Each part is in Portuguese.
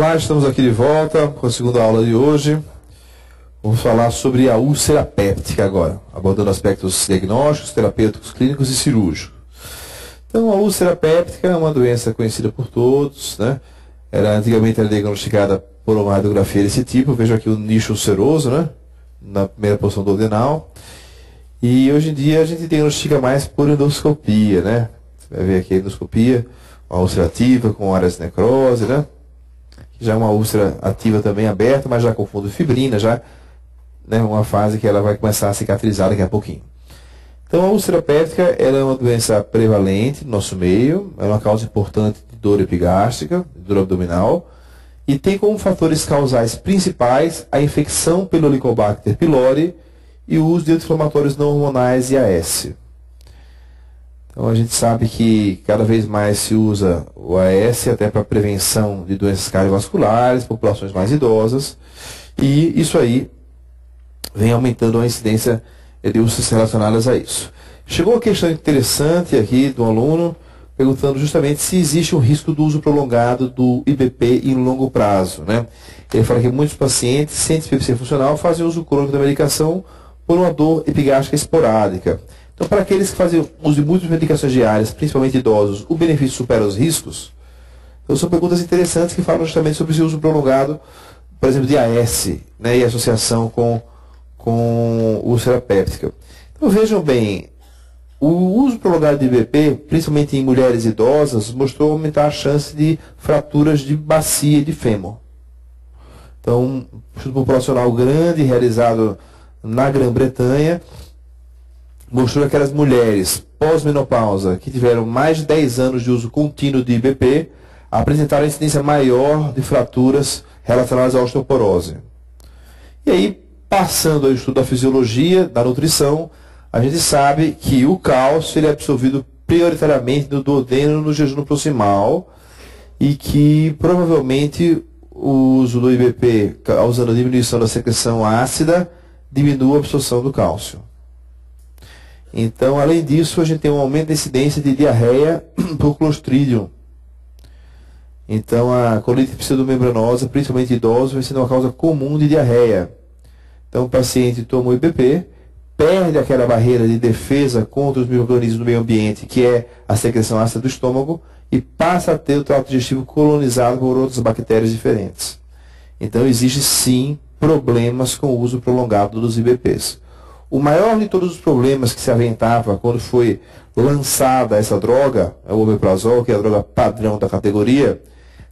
Olá, estamos aqui de volta com a segunda aula de hoje. Vamos falar sobre a úlcera péptica agora, abordando aspectos diagnósticos, terapêuticos, clínicos e cirúrgicos. Então, a úlcera péptica é uma doença conhecida por todos, né? Antigamente era diagnosticada por uma radiografia desse tipo. Veja aqui o nicho ulceroso, né? Na primeira posição do adenal. E hoje em dia a gente diagnostica mais por endoscopia, né? Você vai ver aqui a endoscopia, uma úlcera ativa com áreas de necrose, né? Já é uma úlcera ativa também aberta, mas já com fundo de fibrina, já, né, uma fase que ela vai começar a cicatrizar daqui a pouquinho. Então a úlcera péptica ela é uma doença prevalente no nosso meio, é uma causa importante de dor epigástrica, de dor abdominal, e tem como fatores causais principais a infecção pelo Helicobacter pylori e o uso de anti-inflamatórios não hormonais e AS. Então a gente sabe que cada vez mais se usa o AS até para prevenção de doenças cardiovasculares, populações mais idosas, e isso aí vem aumentando a incidência de úlceras relacionadas a isso. Chegou uma questão interessante aqui do aluno, perguntando justamente se existe um risco do uso prolongado do IBP em longo prazo, né? Ele fala que muitos pacientes sem dispepsia funcional fazem uso crônico da medicação por uma dor epigástrica esporádica. Então, para aqueles que fazem uso de muitas medicações diárias, principalmente idosos, o benefício supera os riscos? Então, são perguntas interessantes que falam justamente sobre esse uso prolongado, por exemplo, de AS, né, e associação com úlcera péptica. Então, vejam bem, o uso prolongado de IBP, principalmente em mulheres idosas, mostrou aumentar a chance de fraturas de bacia e de fêmur. Então, um estudo populacional grande realizado na Grã-Bretanha mostrou que aquelas mulheres pós-menopausa que tiveram mais de 10 anos de uso contínuo de IBP apresentaram incidência maior de fraturas relacionadas à osteoporose. E aí, passando ao estudo da fisiologia, da nutrição, a gente sabe que o cálcio ele é absorvido prioritariamente no duodeno no jejum proximal e que provavelmente o uso do IBP, causando a diminuição da secreção ácida, diminui a absorção do cálcio. Então, além disso, a gente tem um aumento da incidência de diarreia por Clostridium. Então, a colite pseudomembranosa, principalmente idosos, vai sendo uma causa comum de diarreia. Então, o paciente toma o IBP, perde aquela barreira de defesa contra os micro-organismos do meio ambiente, que é a secreção ácida do estômago, e passa a ter o trato digestivo colonizado por outras bactérias diferentes. Então, existe sim problemas com o uso prolongado dos IBPs. O maior de todos os problemas que se aventava quando foi lançada essa droga, o omeprazol, que é a droga padrão da categoria,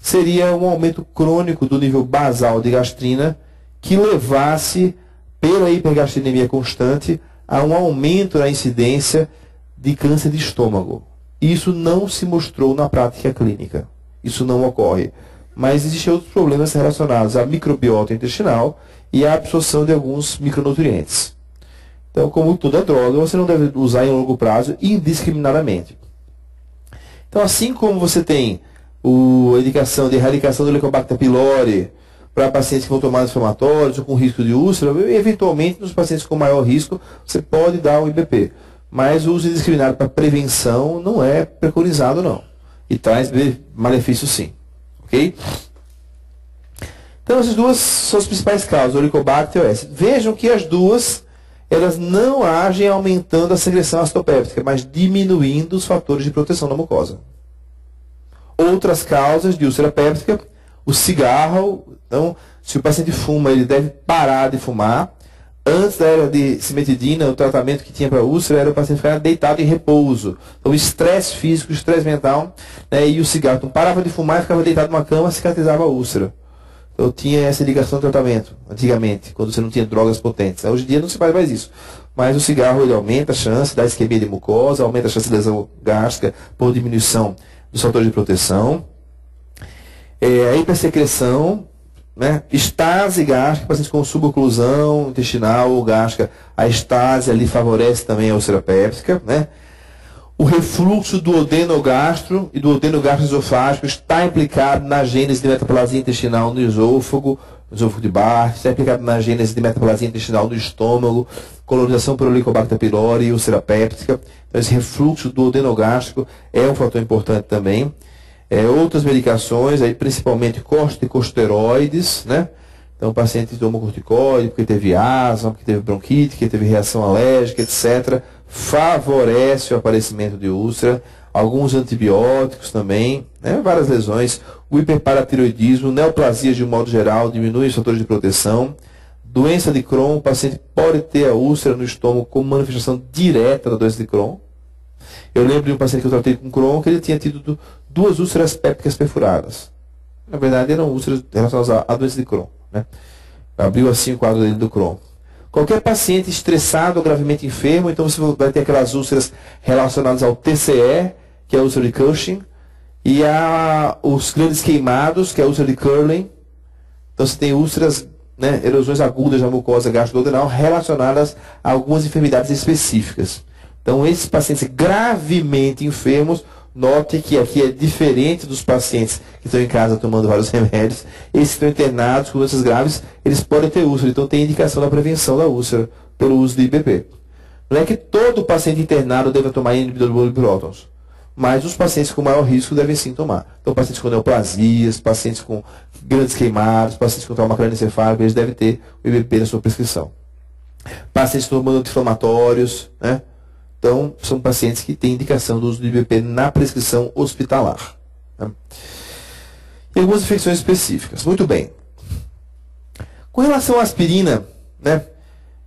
seria um aumento crônico do nível basal de gastrina que levasse, pela hipergastrinemia constante, a um aumento na incidência de câncer de estômago. Isso não se mostrou na prática clínica. Isso não ocorre. Mas existem outros problemas relacionados à microbiota intestinal e à absorção de alguns micronutrientes. Então, como toda droga, você não deve usar em longo prazo indiscriminadamente. Então, assim como você tem a indicação de erradicação do Helicobacter pylori para pacientes que vão tomar anti-inflamatórios ou com risco de úlcera, eventualmente, nos pacientes com maior risco, você pode dar o IBP. Mas o uso indiscriminado para prevenção não é preconizado, não. E traz malefícios, sim. Ok? Então, essas duas são as principais causas, o Helicobacter e o AS. Vejam que as duas elas não agem aumentando a secreção acetopéptica, mas diminuindo os fatores de proteção da mucosa. Outras causas de úlcera péptica, o cigarro. Então, se o paciente fuma, ele deve parar de fumar. Antes da era de cimetidina, o tratamento que tinha para úlcera era o paciente ficar deitado em repouso. Então, o estresse físico, o estresse mental, né, e o cigarro. Então, parava de fumar e ficava deitado numa cama, cicatrizava a úlcera. Eu tinha essa indicação de tratamento, antigamente, quando você não tinha drogas potentes. Hoje em dia não se faz mais isso. Mas o cigarro ele aumenta a chance da isquemia de mucosa, aumenta a chance de lesão gástrica por diminuição dos fatores de proteção. A hipersecreção, né? Estase gástrica, pacientes com suboclusão intestinal ou gástrica, a estase ali favorece também a úlcera péptica, né? O refluxo do duodenogastro e do duodenogastro esofágico está implicado na gênese de metaplasia intestinal no esôfago de Barth, está implicado na gênese de metaplasia intestinal no estômago, colonização por Helicobacter pylori e úlcera péptica. Então, esse refluxo duodenogástrico é um fator importante também. Outras medicações, aí, principalmente corticosteroides, né? Então o paciente toma corticoide porque teve asma, porque teve bronquite, porque teve reação alérgica, etc. Favorece o aparecimento de úlcera. Alguns antibióticos também, né? Várias lesões. O hiperparatiroidismo, neoplasias de um modo geral, diminui os fatores de proteção. Doença de Crohn, o paciente pode ter a úlcera no estômago como manifestação direta da doença de Crohn. Eu lembro de um paciente que eu tratei com Crohn que ele tinha tido 2 úlceras pépticas perfuradas. Na verdade, eram úlceras relacionadas à doença de Crohn, né? Abriu assim o quadro dele do Crohn. Qualquer paciente estressado ou gravemente enfermo, então você vai ter aquelas úlceras relacionadas ao TCE, que é a úlcera de Cushing, e os grandes queimados, que é a úlcera de Curling. Então você tem úlceras, né, erosões agudas da mucosa gastroduodenal relacionadas a algumas enfermidades específicas. Então esses pacientes gravemente enfermos, note que aqui é diferente dos pacientes que estão em casa tomando vários remédios. Esses que estão internados com doenças graves, eles podem ter úlcera. Então tem indicação da prevenção da úlcera pelo uso de IBP. Não é que todo paciente internado deva tomar inibidor do bolo de prótons, mas os pacientes com maior risco devem sim tomar. Então pacientes com neoplasias, pacientes com grandes queimados, pacientes com trauma crânioencefálico, eles devem ter o IBP na sua prescrição. Pacientes tomando anti-inflamatórios, né? Então, são pacientes que têm indicação do uso do IBP na prescrição hospitalar, né? E algumas infecções específicas. Muito bem. Com relação à aspirina, né,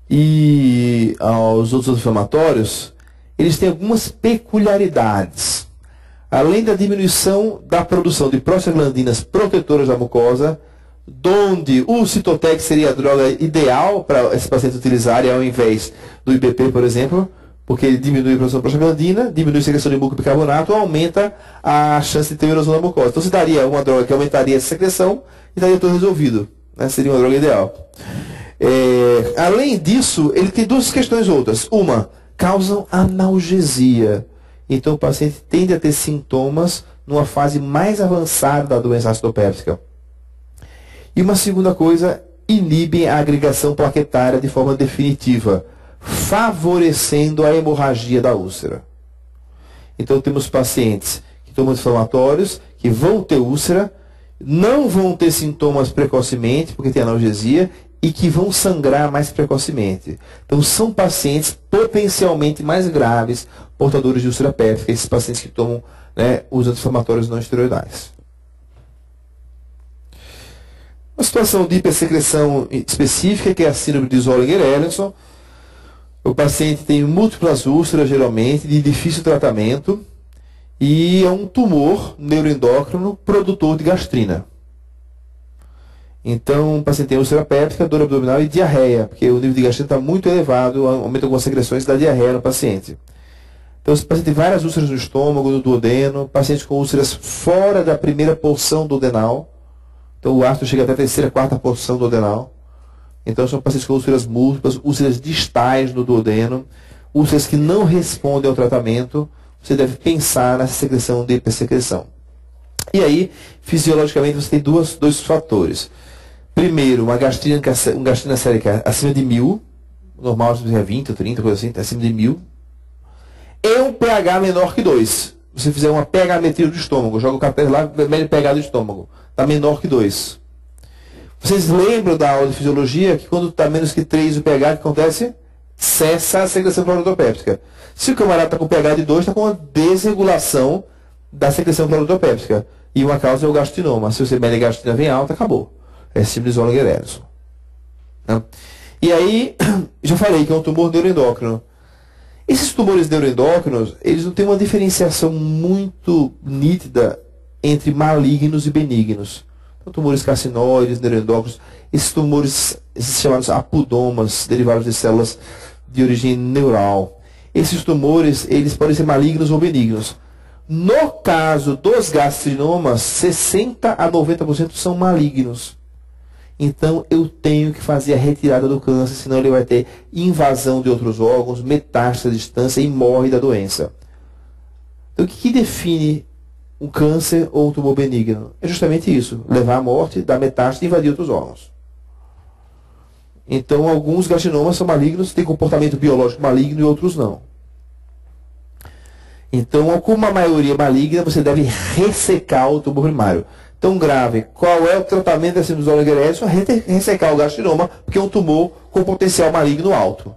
e aos outros inflamatórios, eles têm algumas peculiaridades. Além da diminuição da produção de prostaglandinas protetoras da mucosa, onde o Cytotec seria a droga ideal para esses pacientes utilizarem ao invés do IBP, por exemplo, porque ele diminui a produção de prostaglandina, diminui a secreção de muco e bicarbonato, aumenta a chance de ter erosão da mucosa. Então você daria uma droga que aumentaria essa secreção e estaria tudo resolvido, né? Seria uma droga ideal. Além disso, ele tem 2 questões outras. Uma, causam analgesia. Então o paciente tende a ter sintomas numa fase mais avançada da doença ácido-péptica. E uma segunda coisa, inibem a agregação plaquetária de forma definitiva, favorecendo a hemorragia da úlcera. Então temos pacientes que tomam anti-inflamatórios, que vão ter úlcera, não vão ter sintomas precocemente, porque tem analgesia, e que vão sangrar mais precocemente. Então são pacientes potencialmente mais graves, portadores de úlcera péptica, esses pacientes que tomam, né, os anti-inflamatórios não esteroidais. Uma situação de hipersecreção específica, que é a síndrome de Zollinger-Ellison. O paciente tem múltiplas úlceras, geralmente, de difícil tratamento, e é um tumor neuroendócrino produtor de gastrina. Então, o paciente tem úlcera péptica, dor abdominal e diarreia, porque o nível de gastrina está muito elevado, aumenta algumas secreções da diarreia no paciente. Então, esse paciente tem várias úlceras no estômago, no duodeno, pacientes com úlceras fora da primeira porção duodenal. Então, o ácido chega até a terceira, quarta porção duodenal. Então, são pacientes com úlceras múltiplas, úlceras distais no duodeno, úlceras que não respondem ao tratamento. Você deve pensar nessa secreção de hipersecreção. E aí, fisiologicamente, você tem dois fatores. Primeiro, uma gastrina sérica acima de 1000, normal é 20 ou 30, coisa assim, acima de 1000. E um pH menor que 2. Se você fizer uma pH-metria do estômago, joga o catéter lá, mede o pH do estômago, está menor que 2. Vocês lembram da aula de fisiologia que quando está menos que 3 o pH, o que acontece? Cessa a secreção clorodopéptica. Se o camarada está com pH de 2, está com uma desregulação da secreção clorodopéptica. E uma causa é o gastrinoma. Se você mede a gastrina bem alta, acabou. É síndrome de Zollinger-Ellison. Né? E aí, já falei que é um tumor neuroendócrino. Esses tumores neuroendócrinos, eles não têm uma diferenciação muito nítida entre malignos e benignos. Então, tumores carcinóides, neuroendócrinos, esses tumores, esses chamados apodomas, derivados de células de origem neural. Esses tumores, eles podem ser malignos ou benignos. No caso dos gastrinomas, 60% a 90% são malignos. Então, eu tenho que fazer a retirada do câncer, senão ele vai ter invasão de outros órgãos, metástase à distância e morre da doença. Então, o que define um câncer ou um tumor benigno? É justamente isso, levar à morte, dar metástase e invadir outros órgãos. Então, alguns gastrinomas são malignos, têm comportamento biológico maligno e outros não. Então, como a maioria é maligna, você deve ressecar o tumor primário. Então, grave, qual é o tratamento dessa imunoglobulina? Ressecar o gastrinoma, porque é um tumor com potencial maligno alto.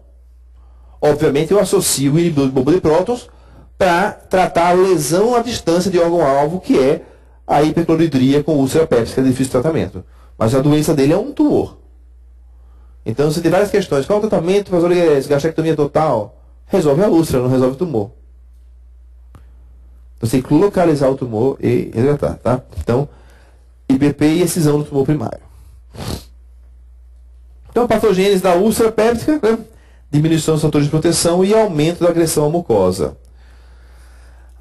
Obviamente, eu associo o inibidor de bomba de prótons para tratar a lesão à distância de órgão-alvo, que é a hipercloridria com úlcera péptica de difícil tratamento. Mas a doença dele é um tumor. Então, você tem várias questões. Qual é o tratamento? Gastrectomia total? Resolve a úlcera, não resolve o tumor. Você tem que localizar o tumor e resgatar, tá? Então, IBP e excisão do tumor primário. Então, a patogênese da úlcera péptica, né? Diminuição dos fatores de proteção e aumento da agressão à mucosa.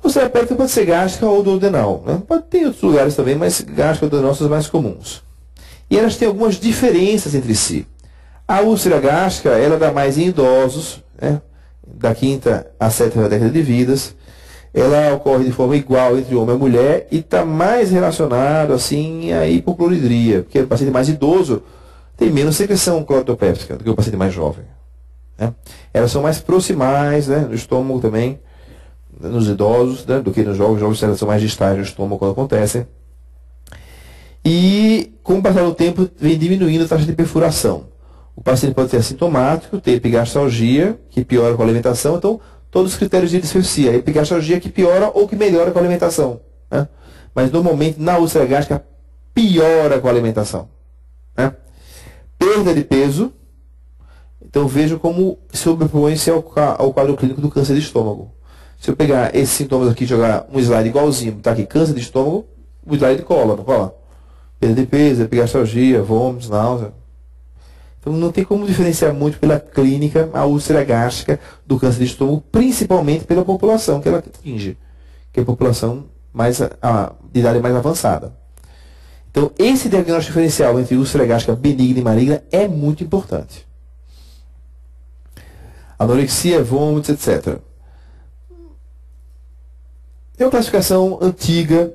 A úlcera péptica pode ser gástrica ou duodenal, né? Pode ter em outros lugares também, mas gástrica ou duodenal são as mais comuns. E elas têm algumas diferenças entre si. A úlcera gástrica, ela dá mais em idosos, né? Da 5ª à 7ª década de vidas. Ela ocorre de forma igual entre homem e mulher e está mais relacionado assim à hipocloridria, porque o paciente mais idoso tem menos secreção cloridopéptica do que o paciente mais jovem, né? Elas são mais proximais, né, no estômago também, nos idosos, né, do que nos jovens. Os jovens elas são mais distais no estômago quando acontecem. E com o passar do tempo vem diminuindo a taxa de perfuração. O paciente pode ser assintomático, ter epigastralgia, que piora com a alimentação. Então, todos os critérios de disfasia. Epigastralgia que piora ou que melhora com a alimentação, né? Mas, normalmente, na úlcera gástrica, piora com a alimentação, né? Perda de peso. Então, vejo como sobrepõe-se ao quadro clínico do câncer de estômago. Se eu pegar esses sintomas aqui e jogar um slide igualzinho, tá aqui, câncer de estômago, o slide cola, não cola? Perda de peso, epigastralgia, vômitos, náusea. Então não tem como diferenciar muito pela clínica a úlcera gástrica do câncer de estômago, principalmente pela população que ela atinge, que é a população de idade mais avançada. Então esse diagnóstico diferencial entre úlcera gástrica benigna e maligna é muito importante. Anorexia, vômitos, etc. Tem uma classificação antiga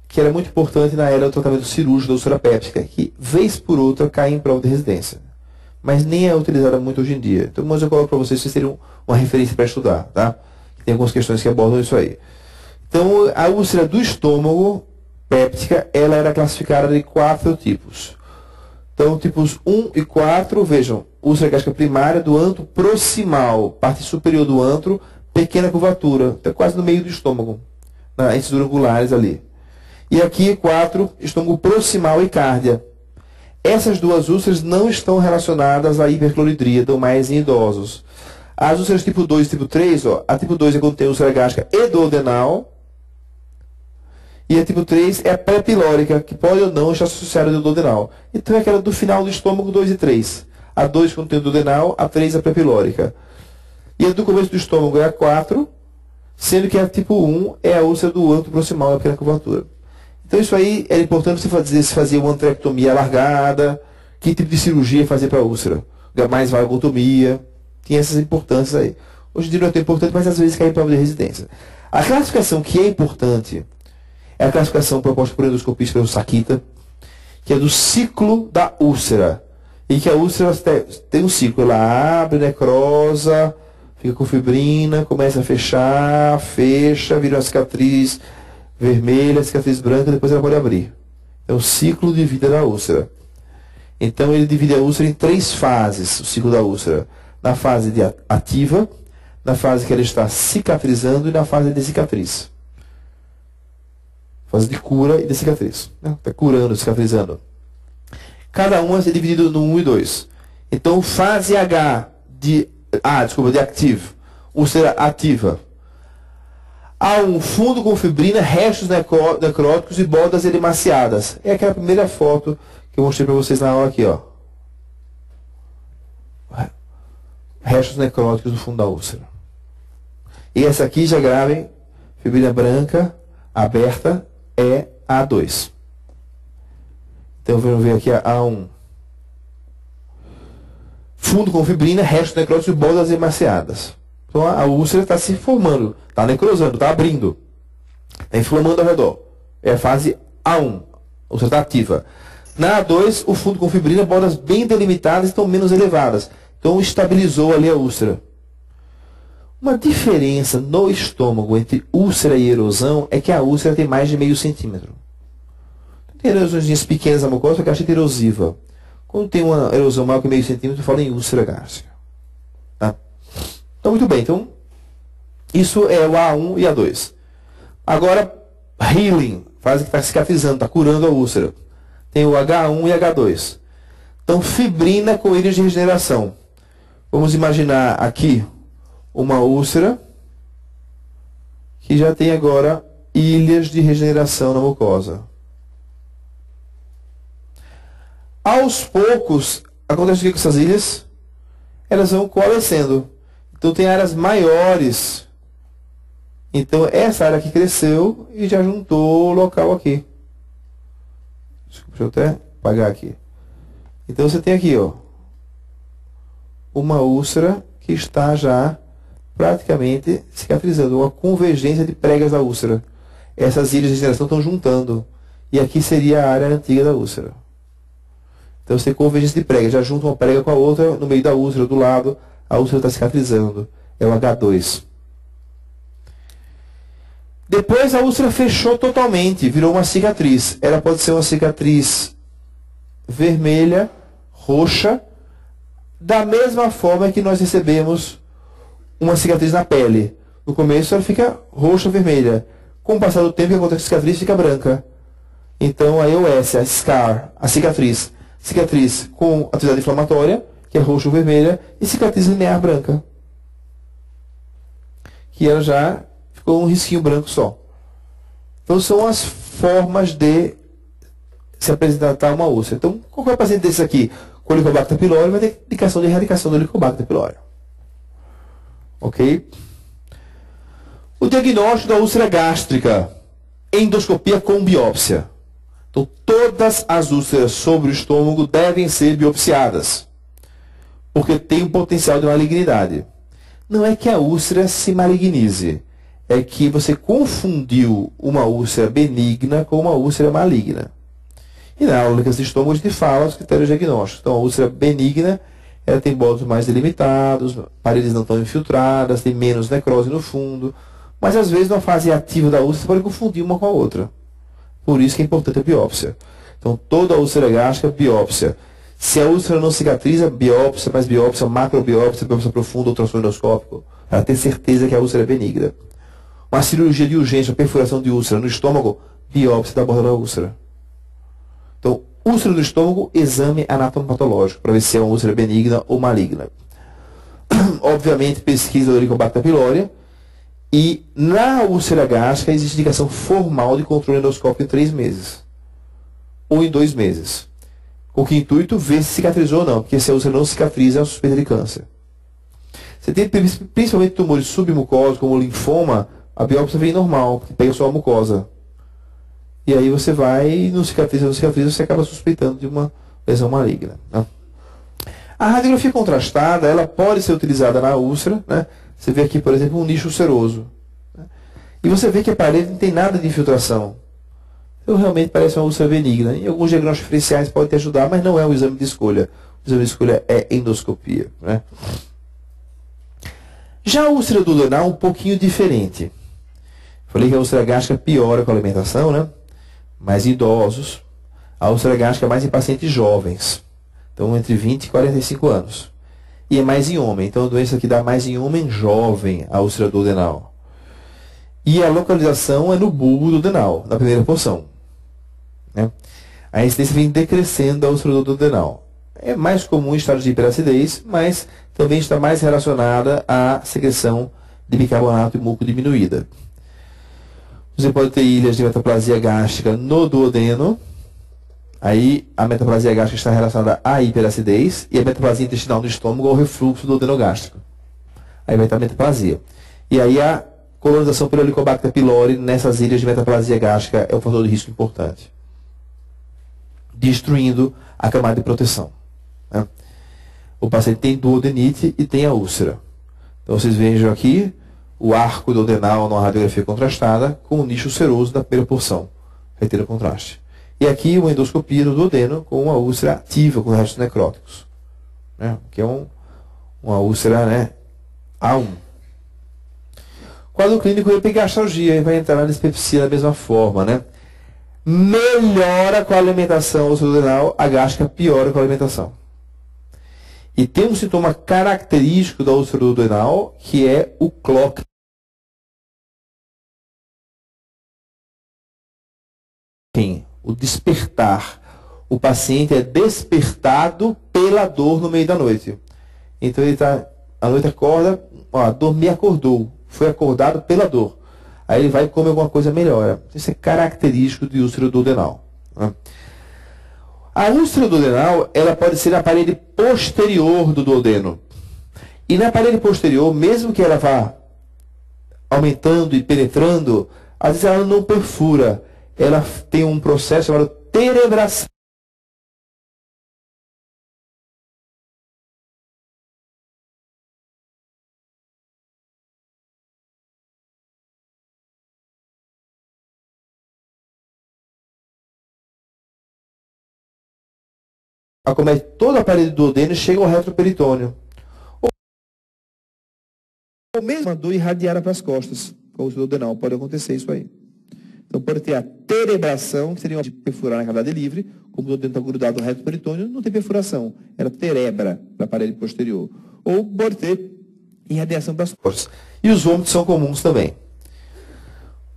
que era muito importante na era do tratamento cirúrgico da úlcera péptica, que vez por outra cai em prova de residência, mas nem é utilizada muito hoje em dia. Então, mas eu coloco para vocês teriam uma referência para estudar, tá? Tem algumas questões que abordam isso aí. Então, a úlcera do estômago péptica, ela era classificada de 4 tipos. Então, tipos 1 e 4, vejam, úlcera gástrica primária do antro proximal, parte superior do antro, pequena curvatura, até quase no meio do estômago, entre os angulares ali. E aqui 4, estômago proximal e cárdia. Essas duas úlceras não estão relacionadas à hipercloridria, dão mais em idosos. As úlceras tipo 2 e tipo 3, ó, a tipo 2 é quando tem úlcera gástrica e duodenal. E a tipo 3 é a pré-pilórica, que pode ou não estar associada ao duodenal. Então é aquela do final do estômago 2 e 3. A 2 quando tem o duodenal, a 3 é a pré-pilórica. E a do começo do estômago é a 4, sendo que a tipo 1 é a úlcera do antro proximal, a pequena curvatura. Então isso aí era importante você fazer, se fazia uma antrectomia alargada, que tipo de cirurgia fazer para a úlcera, mais vagotomia, tinha essas importâncias aí. Hoje em dia não é tão importante, mas às vezes cai em prova de residência. A classificação que é importante é a classificação proposta por endoscopista pelo Sakita, que é do ciclo da úlcera, e que a úlcera tem um ciclo, ela abre, necrosa, fica com fibrina, começa a fechar, fecha, vira uma cicatriz vermelha, cicatriz branca, depois ela pode abrir. É o ciclo de vida da úlcera. Então ele divide a úlcera em 3 fases, o ciclo da úlcera. Na fase de ativa, na fase que ela está cicatrizando e na fase de cicatriz. Fase de cura e de cicatriz. Está curando, cicatrizando. Cada uma é dividido no 1 e 2. Então fase H de active, úlcera ativa. Há um fundo com fibrina, restos necróticos e bordas edemaciadas. É aquela primeira foto que eu mostrei para vocês na aula aqui, ó. Restos necróticos no fundo da úlcera. E essa aqui, já gravem, fibrina branca, aberta, é A2. Então vamos ver aqui a A1. Fundo com fibrina, restos necróticos e bordas edemaciadas. Então a úlcera está se formando, está necrosando, está abrindo, está inflamando ao redor. É a fase A1, a úlcera está ativa. Na A2, o fundo com fibrina, bordas bem delimitadas estão menos elevadas. Então estabilizou ali a úlcera. Uma diferença no estômago entre úlcera e erosão é que a úlcera tem mais de meio centímetro. Tem erosões pequenas na mucosa, que é a gente erosiva. Quando tem uma erosão maior que meio centímetro, fala em úlcera gástrica. Tá? Então, muito bem. Então, isso é o A1 e A2. Agora, healing, fase que está cicatrizando, está curando a úlcera. Tem o H1 e H2. Então, fibrina com ilhas de regeneração. Vamos imaginar aqui uma úlcera que já tem agora ilhas de regeneração na mucosa. Aos poucos, acontece o que com essas ilhas? Elas vão coalescendo. Então, tem áreas maiores. Então, essa área aqui cresceu e já juntou o local aqui. Deixa eu até apagar aqui. Então, você tem aqui, ó, uma úlcera que está já praticamente cicatrizando, uma convergência de pregas da úlcera. Essas ilhas de regeneração estão juntando. E aqui seria a área antiga da úlcera. Então, você tem convergência de pregas. Já junta uma prega com a outra no meio da úlcera, do lado. A úlcera está cicatrizando. É o H2. Depois a úlcera fechou totalmente, virou uma cicatriz. Ela pode ser uma cicatriz vermelha, roxa, da mesma forma que nós recebemos uma cicatriz na pele. No começo ela fica roxa, vermelha. Com o passar do tempo, o que acontece? A cicatriz fica branca. Então a EOS, a scar, a cicatriz. Cicatriz com atividade inflamatória, que é roxa ou vermelha, e cicatriz linear branca. Que ela já ficou um risquinho branco só. Então são as formas de se apresentar uma úlcera. Então, qualquer paciente desse aqui com Helicobacter pylori vai ter indicação de erradicação do Helicobacter pylori. Ok? O diagnóstico da úlcera gástrica. Endoscopia com biópsia. Então, todas as úlceras sobre o estômago devem ser biopsiadas. Porque tem um potencial de malignidade. Não é que a úlcera se malignize. É que você confundiu uma úlcera benigna com uma úlcera maligna. E na aula de estômago a gente fala os critérios diagnósticos. Então, a úlcera benigna, ela tem bordos mais delimitados, paredes não tão infiltradas, tem menos necrose no fundo. Mas, às vezes, na fase ativa da úlcera, você pode confundir uma com a outra. Por isso que é importante a biópsia. Então, toda a úlcera gástrica, biópsia. Se a úlcera não cicatriza, biópsia, mas biópsia, macrobiópsia, biópsia profunda, ultrassom endoscópico, para ter certeza que a úlcera é benigna. Uma cirurgia de urgência, perfuração de úlcera no estômago, biópsia da borda da úlcera. Então, úlcera do estômago, exame anatomopatológico, para ver se é uma úlcera benigna ou maligna. Obviamente, pesquisa do Helicobacter pylori. E na úlcera gástrica existe indicação formal de controle endoscópico em 3 meses. Ou em 2 meses. Com que intuito? Ver se cicatrizou ou não. Porque se a úlcera não cicatriza, é uma suspeita de câncer. Você tem principalmente tumores submucosos, como o linfoma, a biópsia vem normal, porque pega só a mucosa. E aí você vai, não cicatriza, você acaba suspeitando de uma lesão maligna. Né? A radiografia contrastada, ela pode ser utilizada na úlcera, né? Você vê aqui, por exemplo, um nicho ulceroso. Né? E você vê que a parede não tem nada de infiltração. Então, realmente parece uma úlcera benigna. E alguns diagnósticos diferenciais podem te ajudar, mas não é o exame de escolha. O exame de escolha é endoscopia. Né? Já a úlcera duodenal é um pouquinho diferente. Falei que a úlcera gástrica piora com a alimentação, né? Mais em idosos. A úlcera gástrica é mais em pacientes jovens. Então, entre 20 e 45 anos. E é mais em homem. Então, a doença que dá mais em homem jovem, a úlcera duodenal. E a localização é no bulbo duodenal, na primeira porção. Né? A incidência vem decrescendo da úlcera duodenal. É mais comum em estado de hiperacidez, mas também está mais relacionada à secreção de bicarbonato e muco diminuída. Você pode ter ilhas de metaplasia gástrica no duodeno. Aí a metaplasia gástrica está relacionada à hiperacidez e a metaplasia intestinal no estômago ao refluxo duodenogástrico. Aí vai estar a metaplasia. E aí a colonização pelo Helicobacter pylori nessas ilhas de metaplasia gástrica é um fator de risco importante. Destruindo a camada de proteção. Né? O paciente tem duodenite e tem a úlcera. Então vocês vejam aqui o arco duodenal na radiografia contrastada com o nicho ulceroso da primeira porção. Retira o contraste. E aqui uma endoscopia do duodeno com uma úlcera ativa com restos necróticos. Né? Que é uma úlcera, né, A1. Quadro clínico epigastralgia, vai entrar na dispepsia da mesma forma, né? Melhora com a alimentação ulcerodenal, a gástrica piora com a alimentação. E tem um sintoma característico da ulcerodenal, que é o clock. O despertar. O paciente é despertado pela dor no meio da noite. Então ele está, à noite acorda, ó, a dor me acordou, foi acordado pela dor. Aí ele vai comer alguma coisa, melhora. Isso é característico de úlcera duodenal, né? A úlcera duodenal, ela pode ser na parede posterior do duodeno. E na parede posterior, mesmo que ela vá aumentando e penetrando, às vezes ela não perfura. Ela tem um processo chamado terebração. Acomete toda a parede do duodeno e chega ao retroperitônio. Ou mesmo uma dor irradiada para as costas, com o duodenal, pode acontecer isso aí. Então pode ter a terebração, que seria uma de perfurar na cavidade livre, como o duodeno está grudado no retroperitônio, não tem perfuração, ela terebra na parede posterior. Ou pode ter irradiação para as costas. E os vômitos são comuns também.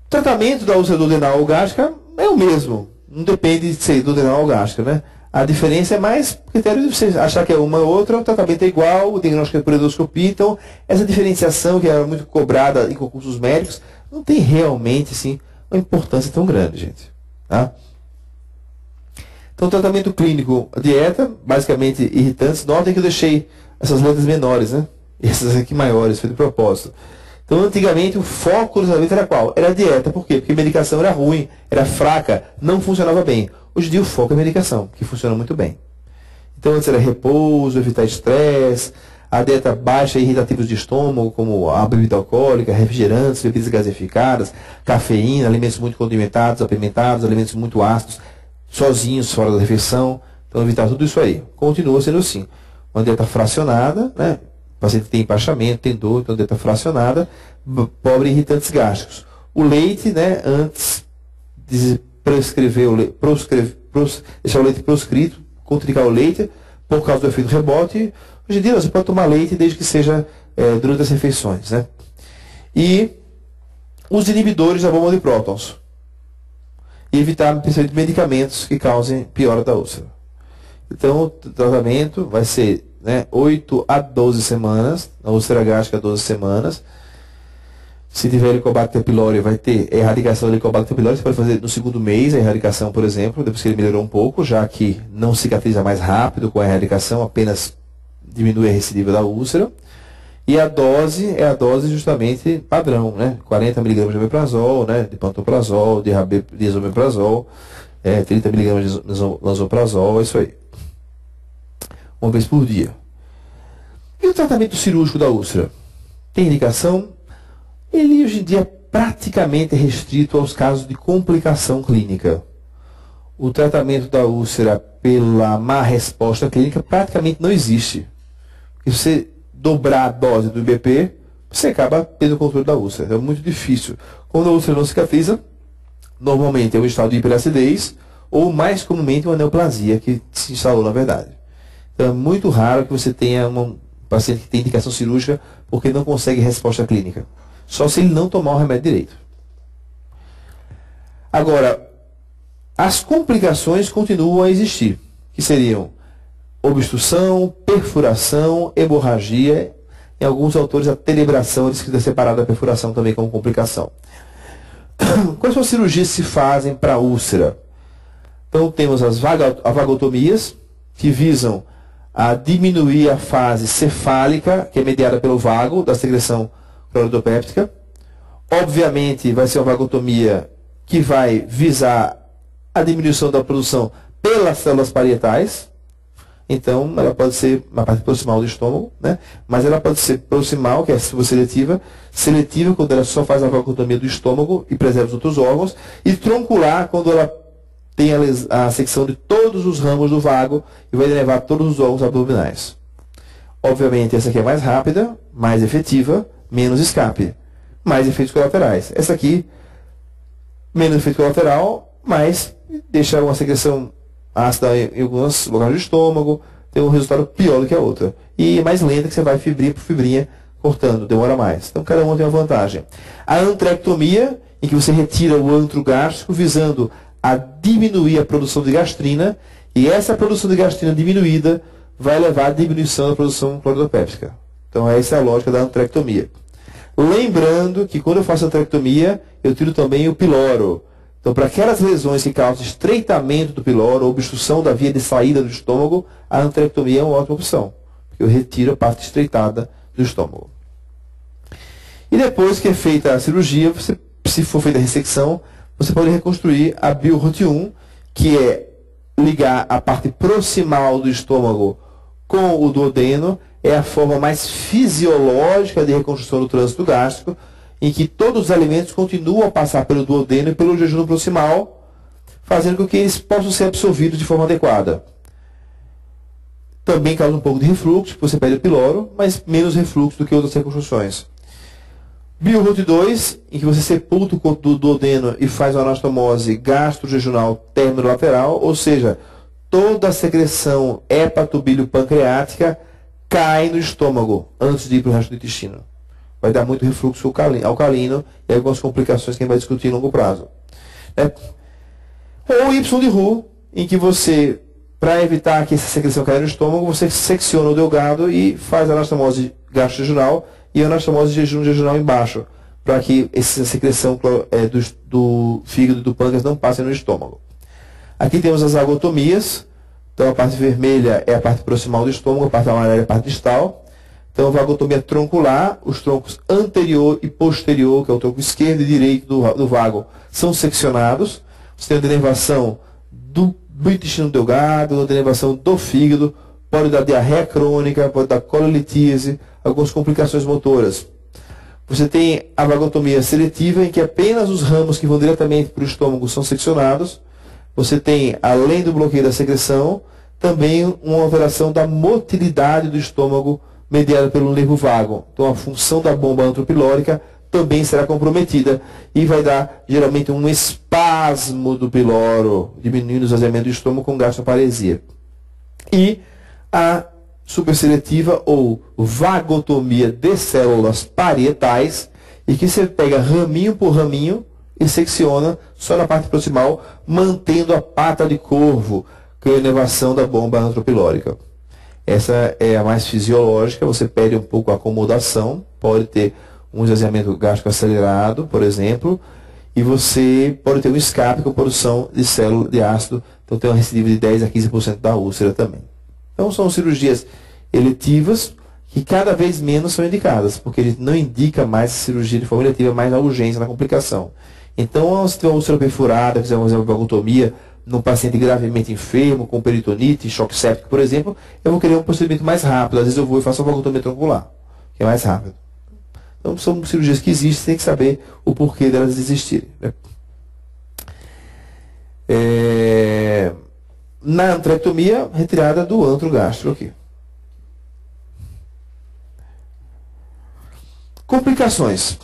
O tratamento da úlcera duodenal ou gástrica é o mesmo, não depende de ser duodenal ou gástrica, né? A diferença é mais critério de você achar que é uma ou outra, o tratamento é igual, o diagnóstico é por endoscopia. Então, essa diferenciação que era muito cobrada em concursos médicos, não tem realmente, assim, uma importância tão grande, gente. Tá? Então, tratamento clínico, a dieta, basicamente irritantes. Notem que eu deixei essas letras menores, né? Essas aqui maiores, foi de propósito. Então, antigamente, o foco do tratamento era qual? Era a dieta. Por quê? Porque a medicação era ruim, era fraca, não funcionava bem. Hoje em dia o foco é a medicação, que funciona muito bem. Então antes era repouso, evitar estresse, a dieta baixa e irritativos de estômago, como a bebida alcoólica, refrigerantes, bebidas gasificadas, cafeína, alimentos muito condimentados, apimentados, alimentos muito ácidos, sozinhos, fora da refeição. Então evitar tudo isso aí. Continua sendo assim. Uma dieta fracionada, né? O paciente tem empachamento, tem dor, então dieta fracionada, pobre em irritantes gástricos. O leite, né? Antes de deixar o leite proscrito, contraindicar o leite por causa do efeito rebote. Hoje em dia você pode tomar leite desde que seja durante as refeições, né? E os inibidores da bomba de prótons. E evitar principalmente medicamentos que causem piora da úlcera. Então o tratamento vai ser, né, 8 a 12 semanas, na úlcera gástrica 12 semanas. Se tiver Helicobacter pylori, vai ter erradicação do Helicobacter pylori. Você pode fazer no segundo mês a erradicação, por exemplo, depois que ele melhorou um pouco, já que não cicatriza mais rápido com a erradicação, apenas diminui a recidiva da úlcera. E a dose é a dose justamente padrão, né? 40 mg de omeprazol, né? De pantoprazol, de esomeprazol, 30 mg de lansoprazol, é isso aí. Uma vez por dia. E o tratamento cirúrgico da úlcera? Tem indicação? Ele hoje em dia é praticamente restrito aos casos de complicação clínica. O tratamento da úlcera pela má resposta clínica praticamente não existe. Porque se você dobrar a dose do IBP, você acaba tendo o controle da úlcera. É muito difícil. Quando a úlcera não cicatriza, normalmente é um estado de hiperacidez ou mais comumente uma neoplasia que se instalou na verdade. Então é muito raro que você tenha um paciente que tem indicação cirúrgica porque não consegue resposta clínica. Só se ele não tomar o remédio direito. Agora, as complicações continuam a existir, que seriam obstrução, perfuração, hemorragia. Em alguns autores, a tenebração é descrita separada da perfuração também como complicação. Quais são as cirurgias que se fazem para a úlcera? Então, temos as vagotomias, que visam a diminuir a fase cefálica, que é mediada pelo vago, da secreção cloridopéptica. Obviamente, vai ser uma vagotomia que vai visar a diminuição da produção pelas células parietais. Então, ela pode ser na parte proximal do estômago, né? Mas ela pode ser proximal, que é seletiva, seletiva quando ela só faz a vagotomia do estômago e preserva os outros órgãos, e troncular quando ela tem a secção de todos os ramos do vago e vai levar todos os órgãos abdominais. Obviamente, essa aqui é mais rápida, mais efetiva, menos escape. mais efeitos colaterais. Essa aqui, menos efeito colateral, mas deixa uma secreção ácida em alguns locais do estômago, tem um resultado pior do que a outra. E mais lenta, que você vai fibrinha por fibrinha, cortando, demora mais. Então cada uma tem uma vantagem. A antrectomia, em que você retira o antro gástrico, visando a diminuir a produção de gastrina, e essa produção de gastrina diminuída vai levar à diminuição da produção cloridopéptica. Então essa é a lógica da antrectomia. Lembrando que quando eu faço antrectomia, eu tiro também o piloro. Então, para aquelas lesões que causam estreitamento do piloro, obstrução da via de saída do estômago, a antrectomia é uma ótima opção. Porque eu retiro a parte estreitada do estômago. E depois que é feita a cirurgia, se for feita a ressecção, você pode reconstruir a BioRoute1, que é ligar a parte proximal do estômago com o duodeno, é a forma mais fisiológica de reconstrução do trânsito gástrico, em que todos os alimentos continuam a passar pelo duodeno e pelo jejum proximal, fazendo com que eles possam ser absorvidos de forma adequada. Também causa um pouco de refluxo, porque você perde o piloro, mas menos refluxo do que outras reconstruções. BioRoute 2, em que você sepulta o corpo do duodeno e faz uma anastomose gastrojejunal terminolateral, ou seja, toda a secreção hepatobilio-pancreática cai no estômago antes de ir para o resto do intestino. Vai dar muito refluxo alcalino e algumas complicações que a gente vai discutir em longo prazo. Ou Y de Roux, em que você, para evitar que essa secreção caia no estômago, você secciona o delgado e faz a anastomose gastrojejunal e a anastomose jejunal embaixo, para que essa secreção do fígado e do pâncreas não passe no estômago. Aqui temos as vagotomias. Então a parte vermelha é a parte proximal do estômago, a parte amarela é a parte distal. Então, vagotomia troncular, os troncos anterior e posterior, que é o tronco esquerdo e direito do vago, são seccionados. Você tem a denervação do intestino delgado, a denervação do fígado, pode dar diarreia crônica, pode dar cololitíase, algumas complicações motoras. Você tem a vagotomia seletiva, em que apenas os ramos que vão diretamente para o estômago são seccionados. Você tem, além do bloqueio da secreção, também uma alteração da motilidade do estômago mediada pelo nervo vago. Então a função da bomba antropilórica também será comprometida e vai dar geralmente um espasmo do piloro, diminuindo o esvaziamento do estômago com gastroparesia. E a superseletiva ou vagotomia de células parietais, em que você pega raminho por raminho e secciona só na parte proximal, mantendo a pata de corvo, que é a inervação da bomba antropilórica. Essa é a mais fisiológica, você perde um pouco a acomodação, pode ter um esvaziamento gástrico acelerado, por exemplo, e você pode ter um escape com produção de célula de ácido, então tem uma recidiva de 10 a 15% da úlcera também. Então são cirurgias eletivas que cada vez menos são indicadas, porque a gente não indica mais cirurgia de forma eletiva, mais na urgência, na complicação. Então, se tiver uma úlcera perfurada, fizer uma vagotomia num paciente gravemente enfermo, com peritonite, choque séptico, por exemplo, eu vou querer um procedimento mais rápido. Às vezes eu vou e faço uma vagotomia troncular, que é mais rápido. Então, são cirurgias que existem, tem que saber o porquê delas existirem, né? Na antrectomia, retirada do antro gástrico aqui. Complicações.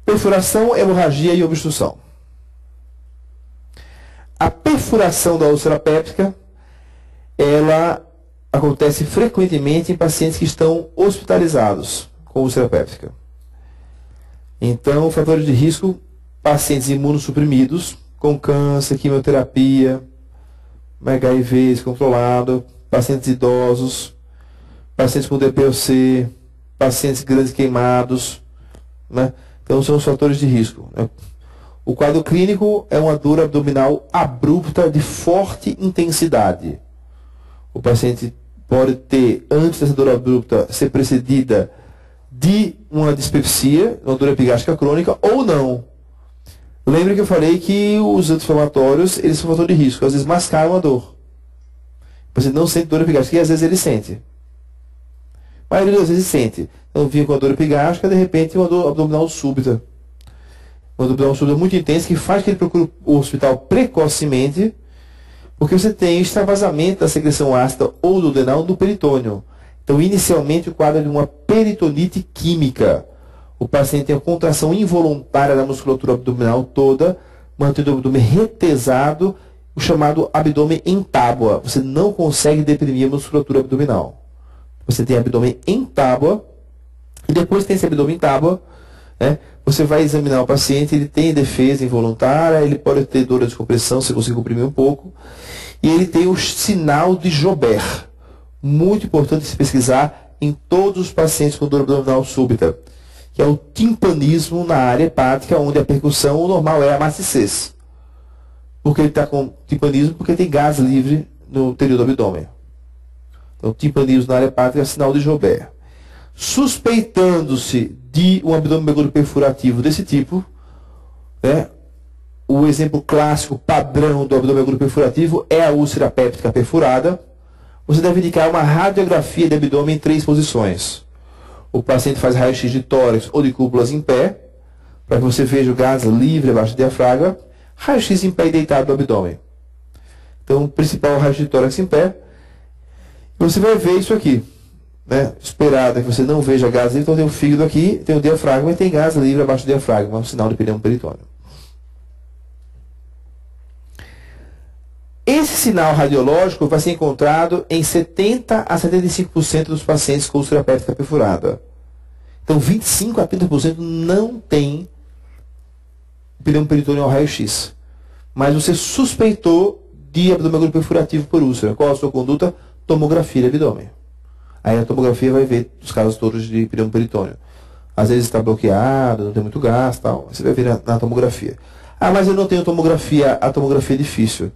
Perfuração, hemorragia e obstrução. A perfuração da úlcera péptica, ela acontece frequentemente em pacientes que estão hospitalizados com úlcera péptica. Então, fatores de risco, pacientes imunossuprimidos, com câncer, quimioterapia, HIV descontrolado, pacientes idosos, pacientes com DPOC, pacientes grandes queimados, né? Então, são os fatores de risco, né? O quadro clínico é uma dor abdominal abrupta de forte intensidade. O paciente pode ter, antes dessa dor abrupta, ser precedida de uma dispepsia, uma dor epigástrica crônica, ou não. Lembre que eu falei que os anti-inflamatórios, eles são fator de risco, às vezes mascaram a dor. O paciente não sente dor epigástrica, e às vezes ele sente. A maioria das vezes sente. Então, vinha com a dor epigástrica, de repente, uma dor abdominal súbita. Uma dor abdominal súbita muito intensa, que faz que ele procure o hospital precocemente, porque você tem extravasamento da secreção ácida ou do duodenal no peritônio. Então, inicialmente, o quadro é de uma peritonite química. o paciente tem a contração involuntária da musculatura abdominal toda, mantendo o abdômen retesado, o chamado abdômen em tábua. Você não consegue deprimir a musculatura abdominal. Você tem abdômen em tábua, e depois tem esse abdômen em tábua, né? Você vai examinar o paciente, ele tem defesa involuntária, ele pode ter dor de descompressão, se conseguir comprimir um pouco, e ele tem o sinal de Joubert. Muito importante se pesquisar em todos os pacientes com dor abdominal súbita, que é o timpanismo na área hepática, onde a percussão, o normal é a maciçez. Porque ele está com timpanismo, porque tem gás livre no interior do abdômen. Então, timpanismo na área hepática é sinal de Joubert. Suspeitando-se de um abdômen perfurativo desse tipo, né, o exemplo clássico padrão do abdômen perfurativo é a úlcera péptica perfurada. Você deve indicar uma radiografia de abdômen em 3 posições. O paciente faz raio-x de tórax ou de cúpulas em pé, para que você veja o gás livre abaixo do diafragma. Raio-x em pé e deitado do abdômen. Então, o principal raio-x de tórax em pé. Você vai ver isso aqui, né? Esperado é que você não veja gás livre, então tem o fígado aqui, tem o diafragma e tem gás livre abaixo do diafragma, um sinal de pneumo peritônio. Esse sinal radiológico vai ser encontrado em 70 a 75% dos pacientes com úlcera péptica perfurada. Então, 25 a 30% não tem pneumo peritônio ao raio-x. Mas você suspeitou de abdômen perfurativo por úlcera. Qual a sua conduta? Tomografia de abdômen. Aí a tomografia vai ver os casos todos de pneumo peritônio. Às vezes está bloqueado, não tem muito gás, tal. Você vai ver na tomografia. Ah, mas eu não tenho tomografia, a tomografia é difícil.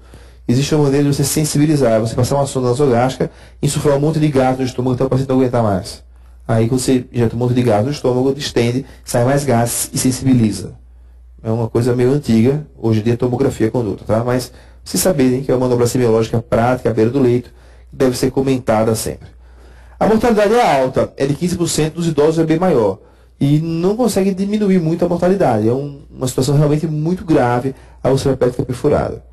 Existe uma maneira de você sensibilizar, você passar uma sonda nasogástrica, insuflar um monte de gás no estômago até o paciente não aguentar mais. Aí quando você injeta um monte de gás no estômago, distende, sai mais gás e sensibiliza. É uma coisa meio antiga, hoje em dia é tomografia conduta, tá? Mas se saberem que é uma manobra semiológica prática à beira do leito, deve ser comentada sempre. A mortalidade é alta, é de 15%, dos idosos é bem maior. E não consegue diminuir muito a mortalidade. É uma situação realmente muito grave a úlcera péptica perfurada.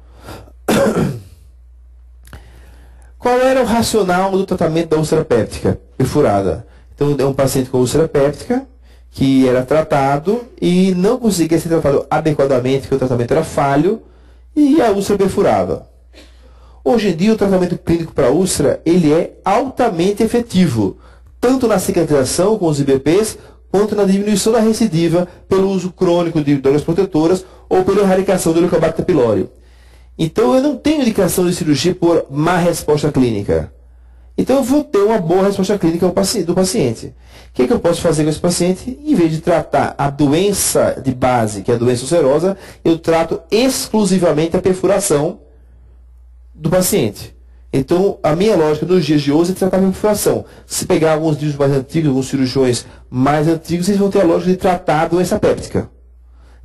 Qual era o racional do tratamento da úlcera péptica perfurada? Então, é um paciente com úlcera péptica que era tratado e não conseguia ser tratado adequadamente, porque o tratamento era falho e a úlcera perfurava. Hoje em dia, o tratamento clínico para a úlcera ele é altamente efetivo, tanto na cicatrização com os IBPs, quanto na diminuição da recidiva pelo uso crônico de drogas protetoras ou pela erradicação do Helicobacter pylori. Então, eu não tenho indicação de cirurgia por má resposta clínica. Então, eu vou ter uma boa resposta clínica do paciente. O que eu posso fazer com esse paciente? Em vez de tratar a doença de base, que é a doença ulcerosa, eu trato exclusivamente a perfuração do paciente. Então, a minha lógica nos dias de hoje é tratar a perfuração. Se pegar alguns livros mais antigos, alguns cirurgiões mais antigos, vocês vão ter a lógica de tratar a doença péptica.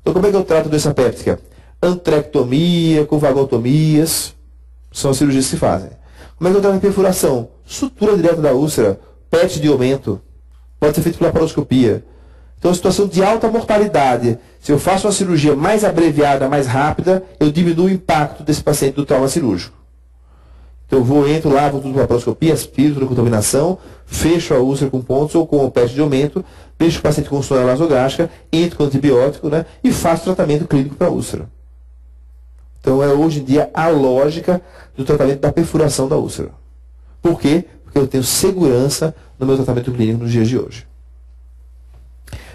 Então, como é que eu trato a doença péptica? Antrectomia, com vagotomias, são as cirurgias que se fazem. Como é que eu trato a perfuração? Sutura direta da úlcera, PET de aumento, pode ser feito pela laparoscopia. Então, a situação de alta mortalidade, se eu faço uma cirurgia mais abreviada, mais rápida, eu diminuo o impacto desse paciente do trauma cirúrgico. Então, eu entro lá, vou tudo para a laparoscopia, aspiro toda a contaminação, fecho a úlcera com pontos ou com o PET de aumento, deixo o paciente com sonda nasogástrica, entro com antibiótico, né, e faço tratamento clínico para a úlcera. Então, é hoje em dia a lógica do tratamento da perfuração da úlcera. Por quê? Porque eu tenho segurança no meu tratamento clínico nos dias de hoje.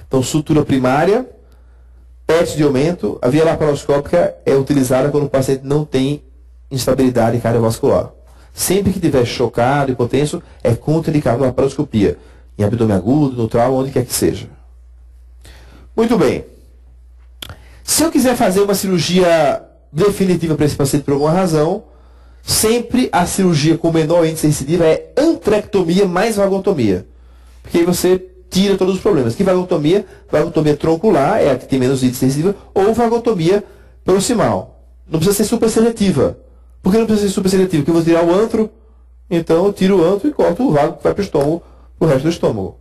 Então, sutura primária, PET de aumento, a via laparoscópica é utilizada quando o paciente não tem instabilidade cardiovascular. Sempre que estiver chocado, hipotenso, é contraindicado a laparoscopia. Em abdômen agudo, no trauma, onde quer que seja. Muito bem. Se eu quiser fazer uma cirurgia definitiva para esse paciente por alguma razão, sempre a cirurgia com menor índice de recidiva é antrectomia mais vagotomia. Porque aí você tira todos os problemas. Que vagotomia? Vagotomia troncular é a que tem menos índice de recidiva, ou vagotomia proximal. Não precisa ser super seletiva. Por que não precisa ser super seletiva? Porque eu vou tirar o antro, então eu tiro o antro e corto o vago que vai para o estômago, para o resto do estômago.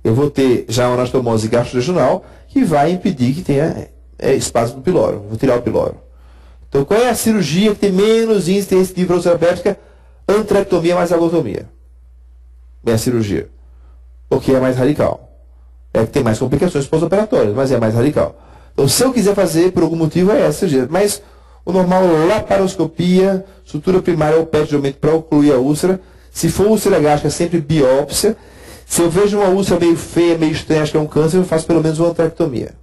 Eu vou ter já uma anastomose gastroregional que vai impedir que tenha espasmo do piloro. Vou tirar o piloro. Então, qual é a cirurgia que tem menos índice de recidiva para úlcera péptica? Antrectomia mais vagotomia. É a cirurgia. Porque é mais radical. É que tem mais complicações pós-operatórias, mas é mais radical. Então, se eu quiser fazer, por algum motivo, é essa cirurgia. Mas o normal, laparoscopia, sutura primária ou PET de aumento para ocluir a úlcera. Se for úlcera gástrica, sempre biópsia. Se eu vejo uma úlcera meio feia, meio estranha, acho que é um câncer, eu faço pelo menos uma antrectomia.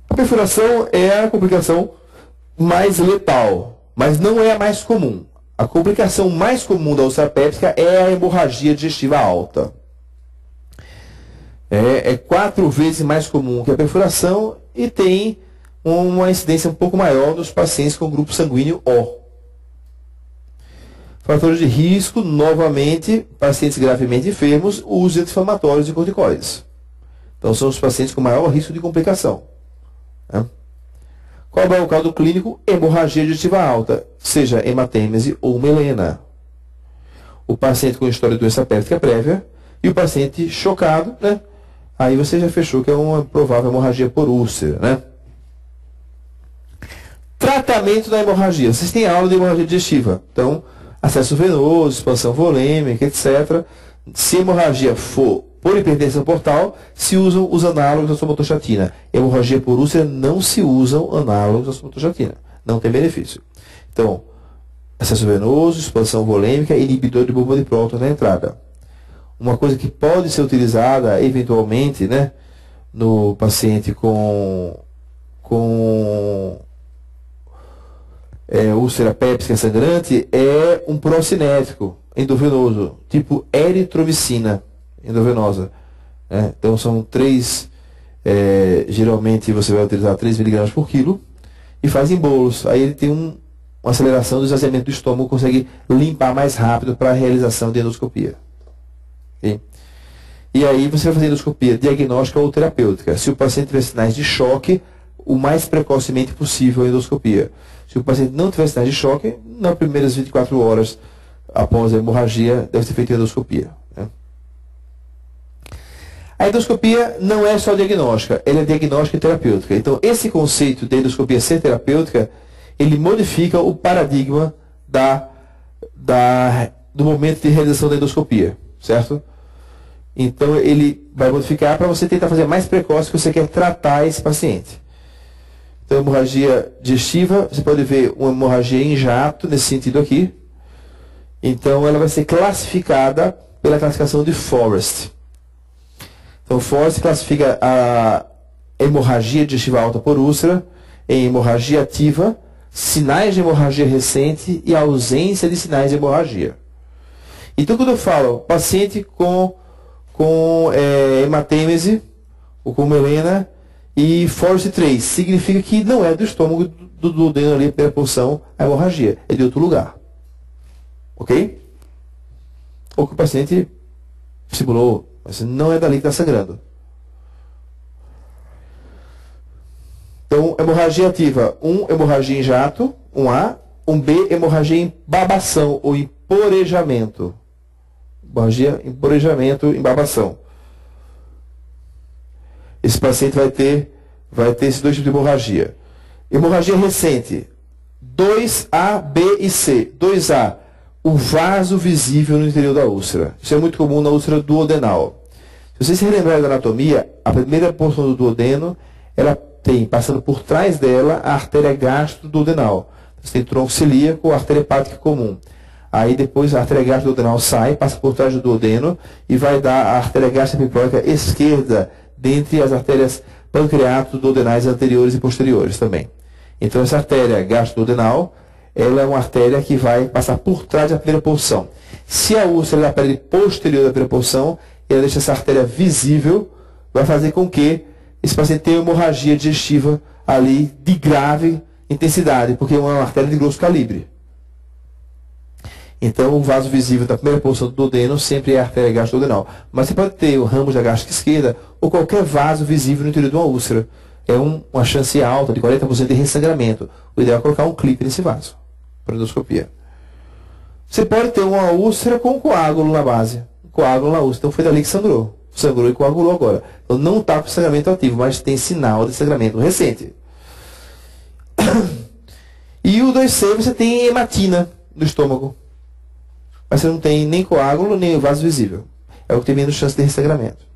A perfuração é a complicação mais letal, mas não é a mais comum. A complicação mais comum da úlcera péptica é a hemorragia digestiva alta. É 4 vezes mais comum que a perfuração e tem uma incidência um pouco maior nos pacientes com grupo sanguíneo O. Fatores de risco, novamente, pacientes gravemente enfermos, uso de anti-inflamatórios e corticoides. Então, são os pacientes com maior risco de complicação. Né? Qual é o quadro clínico? Hemorragia digestiva alta, seja hematêmese ou melena. O paciente com história de doença péptica prévia e o paciente chocado, né? Aí você já fechou que é uma provável hemorragia por úlcera, né? Tratamento da hemorragia. Vocês têm aula de hemorragia digestiva. Então, acesso venoso, expansão volêmica, etc. Se a hemorragia for por hipertensão portal, se usam os análogos da somatostatina. Hemorragia por úlcera não se usam análogos da somatostatina. Não tem benefício. Então, acesso venoso, expansão volêmica, inibidor de bomba de prótons na entrada. Uma coisa que pode ser utilizada eventualmente, né, no paciente com úlcera péptica sangrante é um procinético endovenoso, tipo eritromicina endovenosa. Né? Então são 3, geralmente você vai utilizar 3 mg por quilo e faz em bolos. Aí ele tem uma aceleração do esvaziamento do estômago, consegue limpar mais rápido para a realização de endoscopia. Okay? E aí você vai fazer endoscopia diagnóstica ou terapêutica. Se o paciente tiver sinais de choque, o mais precocemente possível a endoscopia. Se o paciente não tiver sinais de choque, nas primeiras 24 horas após a hemorragia, deve ser feita a endoscopia. Né? A endoscopia não é só diagnóstica, ela é diagnóstica e terapêutica. Então, esse conceito de endoscopia ser terapêutica, ele modifica o paradigma do momento de realização da endoscopia, certo? Então, ele vai modificar para você tentar fazer mais precoce que você quer tratar esse paciente. Então, hemorragia digestiva, você pode ver uma hemorragia em jato, nesse sentido aqui. Então, ela vai ser classificada pela classificação de Forrest. Então, Forrest classifica a hemorragia digestiva alta por úlcera em hemorragia ativa, sinais de hemorragia recente e ausência de sinais de hemorragia. Então, quando eu falo paciente com hematêmese ou com melena e Forrest 3, significa que não é do estômago do duodeno ali, primeira porção, a hemorragia, é de outro lugar. Ok? Ou que o paciente simulou, mas não é dali que está sangrando. Então, hemorragia ativa, hemorragia em jato, 1A, 1B, hemorragia em babação ou em porejamento. Hemorragia em porejamento, em babação. Esse paciente vai ter esses 2 tipos de hemorragia. Hemorragia recente, 2A, B e C. 2A, o vaso visível no interior da úlcera. Isso é muito comum na úlcera duodenal. Se vocês se relembrarem da anatomia, a primeira porção do duodeno, ela tem, passando por trás dela, a artéria gastroduodenal. Você tem tronco celíaco, artéria hepática comum. Aí depois a artéria gastroduodenal sai, passa por trás do duodeno e vai dar a artéria gastroepipróica esquerda, dentre as artérias pancreato-duodenais anteriores e posteriores também. Então essa artéria gastroduodenal, ela é uma artéria que vai passar por trás da primeira porção. Se a úlcera é da pele posterior da primeira porção, ela deixa essa artéria visível, vai fazer com que esse paciente tenha hemorragia digestiva ali de grave intensidade, porque é uma artéria de grosso calibre. Então, o vaso visível da primeira porção do duodeno sempre é a artéria gastroduodenal. Mas você pode ter o ramo da gástrica esquerda ou qualquer vaso visível no interior de uma úlcera. É uma chance alta, de 40% de ressangramento. O ideal é colocar um clipe nesse vaso, para endoscopia. Você pode ter uma úlcera com coágulo na base. Coágulo na úlcera. Então, foi dali que sangrou. Sangrou e coagulou agora. Então, não está com sangramento ativo, mas tem sinal de sangramento recente. E o 2C, você tem hematina no estômago. Mas você não tem nem coágulo, nem vaso visível. é o que tem menos chance de ressangramento.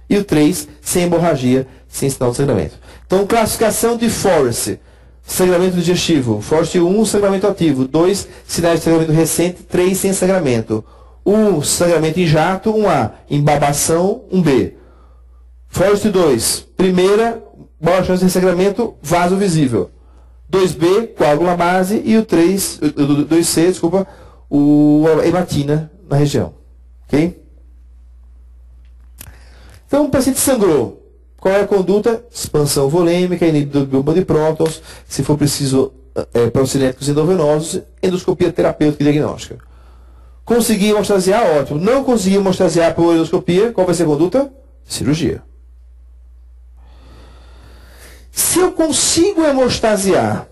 E o 3, sem hemorragia, sem sinal de sangramento. Então, classificação de Forrest. Sangramento digestivo. Forrest 1, sangramento ativo. 2, sinais de sangramento recente. 3, sem sangramento. 1, sangramento em jato. 1A, embabação. 1B. Forrest 2, primeira, maior chance de ressangramento, vaso visível. 2B, coágula base. E o 2C, desculpa, a hematina na região. Ok? Então, o paciente sangrou. Qual é a conduta? Expansão volêmica, inibidor de bomba de prótons, se for preciso, procinéticos endovenosos, endoscopia terapêutica e diagnóstica. Consegui hemostasiar, ótimo. Não consegui hemostasiar por endoscopia, qual vai ser a conduta? Cirurgia. Se eu consigo hemostasiar,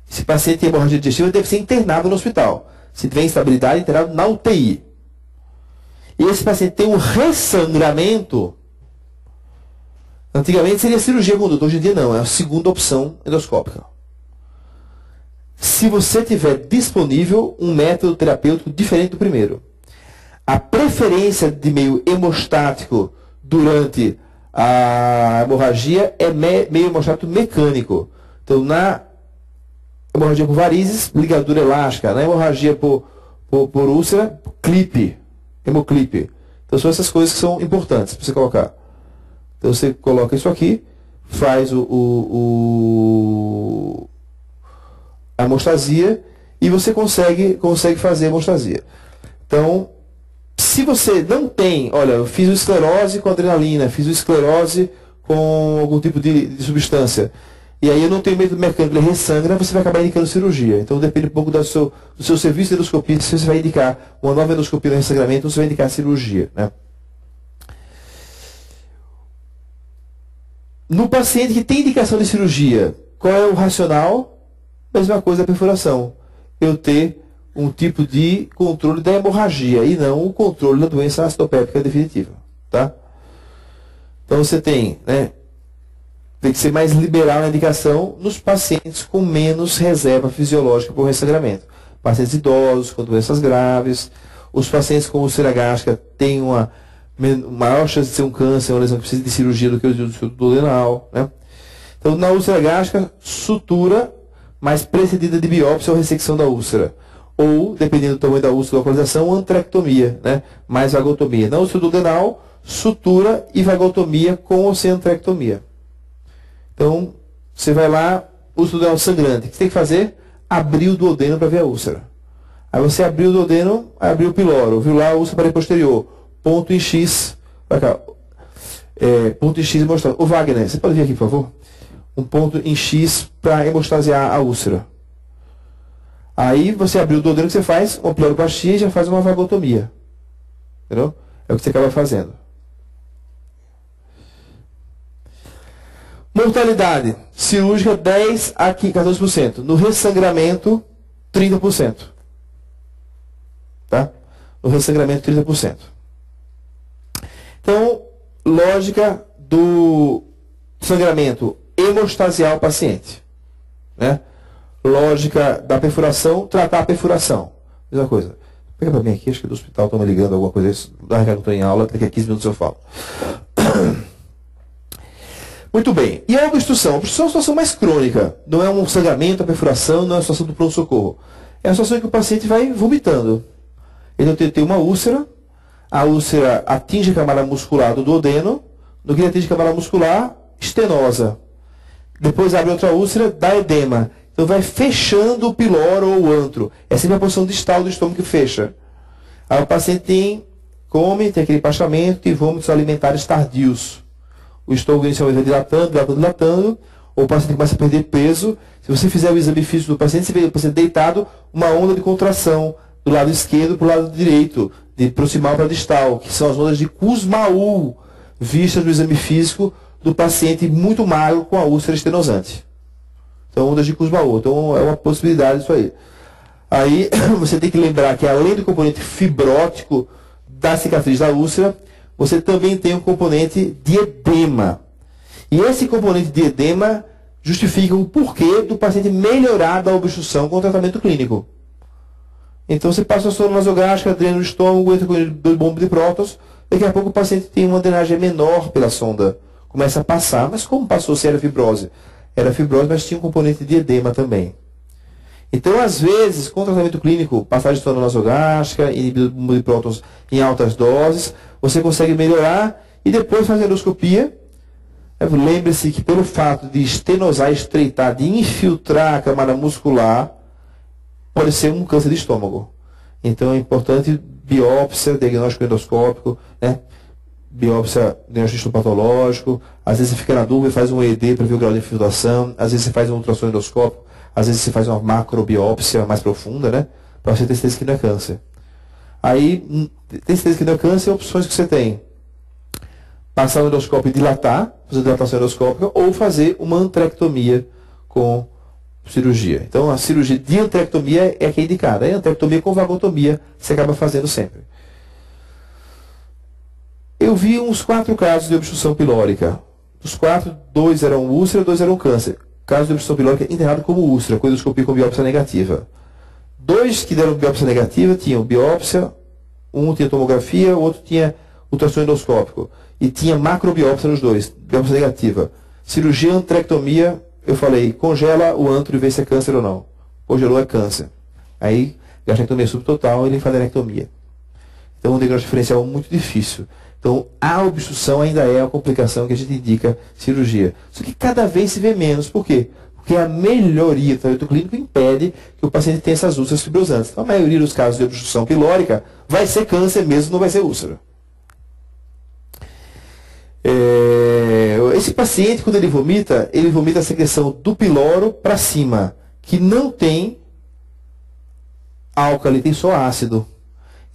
esse paciente tem hemorragia digestiva, deve ser internado no hospital. Se tiver instabilidade, internado na UTI. E esse paciente tem um ressangramento, antigamente seria cirurgia a conduta, hoje em dia não, é a segunda opção endoscópica. Se você tiver disponível um método terapêutico diferente do primeiro. A preferência de meio hemostático durante a hemorragia é meio hemostático mecânico. Então, na hemorragia por varizes, ligadura elástica. Na hemorragia por úlcera, clipe. Hemoclipe. Então são essas coisas que são importantes para você colocar. Então você coloca isso aqui, faz a hemostasia e você consegue fazer a hemostasia. Então, se você não tem, olha, eu fiz o esclerose com adrenalina, fiz o esclerose com algum tipo de substância, e aí eu não tenho método mecânico, ele ressangra, você vai acabar indicando cirurgia. Então depende um pouco do seu serviço de endoscopia, se você vai indicar uma nova endoscopia no ressangramento, ou você vai indicar cirurgia, né? No paciente que tem indicação de cirurgia, qual é o racional? Mesma coisa da perfuração. Eu ter um tipo de controle da hemorragia e não o controle da doença acidopépica definitiva, tá? Então você tem, né? Tem que ser mais liberal na indicação nos pacientes com menos reserva fisiológica por ressangramento. Pacientes idosos, com doenças graves, os pacientes com úlcera gástrica têm uma maior chance de ser um câncer, uma lesão que precisa de cirurgia do que o duodenal, né? Então, na úlcera gástrica, sutura, mas precedida de biópsia ou ressecção da úlcera. Ou, dependendo do tamanho da úlcera e localização, antrectomia, né? Mais vagotomia. Na úlcera duodenal, sutura e vagotomia com ou sem antrectomia. Então, você vai lá, úlcera duodenal sangrante. O que você tem que fazer? Abrir o duodeno para ver a úlcera. Aí você abriu o duodeno, abriu o piloro, viu lá a úlcera para posterior. Ponto em X. Para cá. Ponto em X mostrando. Ô Wagner, você pode vir aqui, por favor? Um ponto em X para hemostasiar a úlcera. Aí você abriu o duodeno, que você faz uma piloroclastia e já faz uma vagotomia. Entendeu? É o que você acaba fazendo. Mortalidade cirúrgica 10 a 14%. No ressangramento, 30%. Tá? No ressangramento, 30%. Então, lógica do sangramento, hemostasiar o paciente. Né? Lógica da perfuração, tratar a perfuração. Mesma coisa. Pega para mim aqui, acho que do hospital estão me ligando alguma coisa. Da Ricardo, estou em aula, daqui a 15 minutos eu falo. Muito bem. E a obstrução? A obstrução é uma situação mais crônica. Não é um sangramento, a perfuração, não é uma situação do pronto-socorro. É uma situação em que o paciente vai vomitando. Ele tem uma úlcera, a úlcera atinge a camada muscular do duodeno, no que ele atinge a camada muscular, estenosa. Depois abre outra úlcera, dá edema. Então vai fechando o piloro ou o antro. É sempre a posição distal do estômago que fecha. Aí o paciente come, tem aquele empachamento e vômitos alimentares tardios. O estômago inicialmente vai dilatando, ou o paciente começa a perder peso. Se você fizer o exame físico do paciente, você vê o paciente deitado, uma onda de contração do lado esquerdo para o lado direito, de proximal para distal, que são as ondas de Kussmaul, vistas no exame físico do paciente muito magro com a úlcera estenosante. Então, ondas de Kussmaul. Então, é uma possibilidade isso aí. Aí, você tem que lembrar que, além do componente fibrótico da cicatriz da úlcera, você também tem um componente de edema. E esse componente de edema justifica o porquê do paciente melhorar da obstrução com o tratamento clínico. Então você passa a sonda nasogástrica, drena o estômago, entra com o bombo de prótons, daqui a pouco o paciente tem uma drenagem menor pela sonda, começa a passar. Mas como passou se era fibrose? Era fibrose, mas tinha um componente de edema também. Então, às vezes, com tratamento clínico, passagem de sonda nasogástrica, inibido do bombo de prótons em altas doses, você consegue melhorar e depois fazer endoscopia. Lembre-se que pelo fato de estenosar, estreitar, de infiltrar a camada muscular, pode ser um câncer de estômago. Então é importante biópsia, diagnóstico endoscópico, né? Biópsia, diagnóstico patológico. Às vezes você fica na dúvida e faz um ED para ver o grau de infiltração. Às vezes você faz um ultrassom endoscópico. Às vezes você faz uma macrobiópsia mais profunda, né? Para você ter certeza que não é câncer. Aí, ter certeza que não é câncer, opções que você tem. Passar o endoscópio e dilatar, fazer dilatação endoscópica, ou fazer uma antrectomia com cirurgia. Então, a cirurgia de antrectomia é que é indicada. A antrectomia com vagotomia você acaba fazendo sempre. Eu vi uns 4 casos de obstrução pilórica. Dos 4, 2 eram úlcera, 2 eram câncer. Caso de obstrução pilórica internado como úlcera, com endoscopia com biópsia negativa. 2 que deram biópsia negativa tinham biópsia, um tinha tomografia, o outro tinha ultrassom endoscópico. E tinha macrobiópsia nos 2, biópsia negativa. Cirurgia antrectomia, eu falei, congela o antro e vê se é câncer ou não. Congelou, é câncer. Aí, gastrectomia subtotal, ele faz anerectomia. Então, um diagnóstico diferencial muito difícil. Então, a obstrução ainda é a complicação que a gente indica cirurgia. Só que cada vez se vê menos. Por quê? Porque a melhoria do tratamento clínico impede que o paciente tenha essas úlceras fibrosantes. Então, a maioria dos casos de obstrução pilórica vai ser câncer mesmo, não vai ser úlcera. Esse paciente, quando ele vomita a secreção do piloro para cima, que não tem álcool, ele tem só ácido.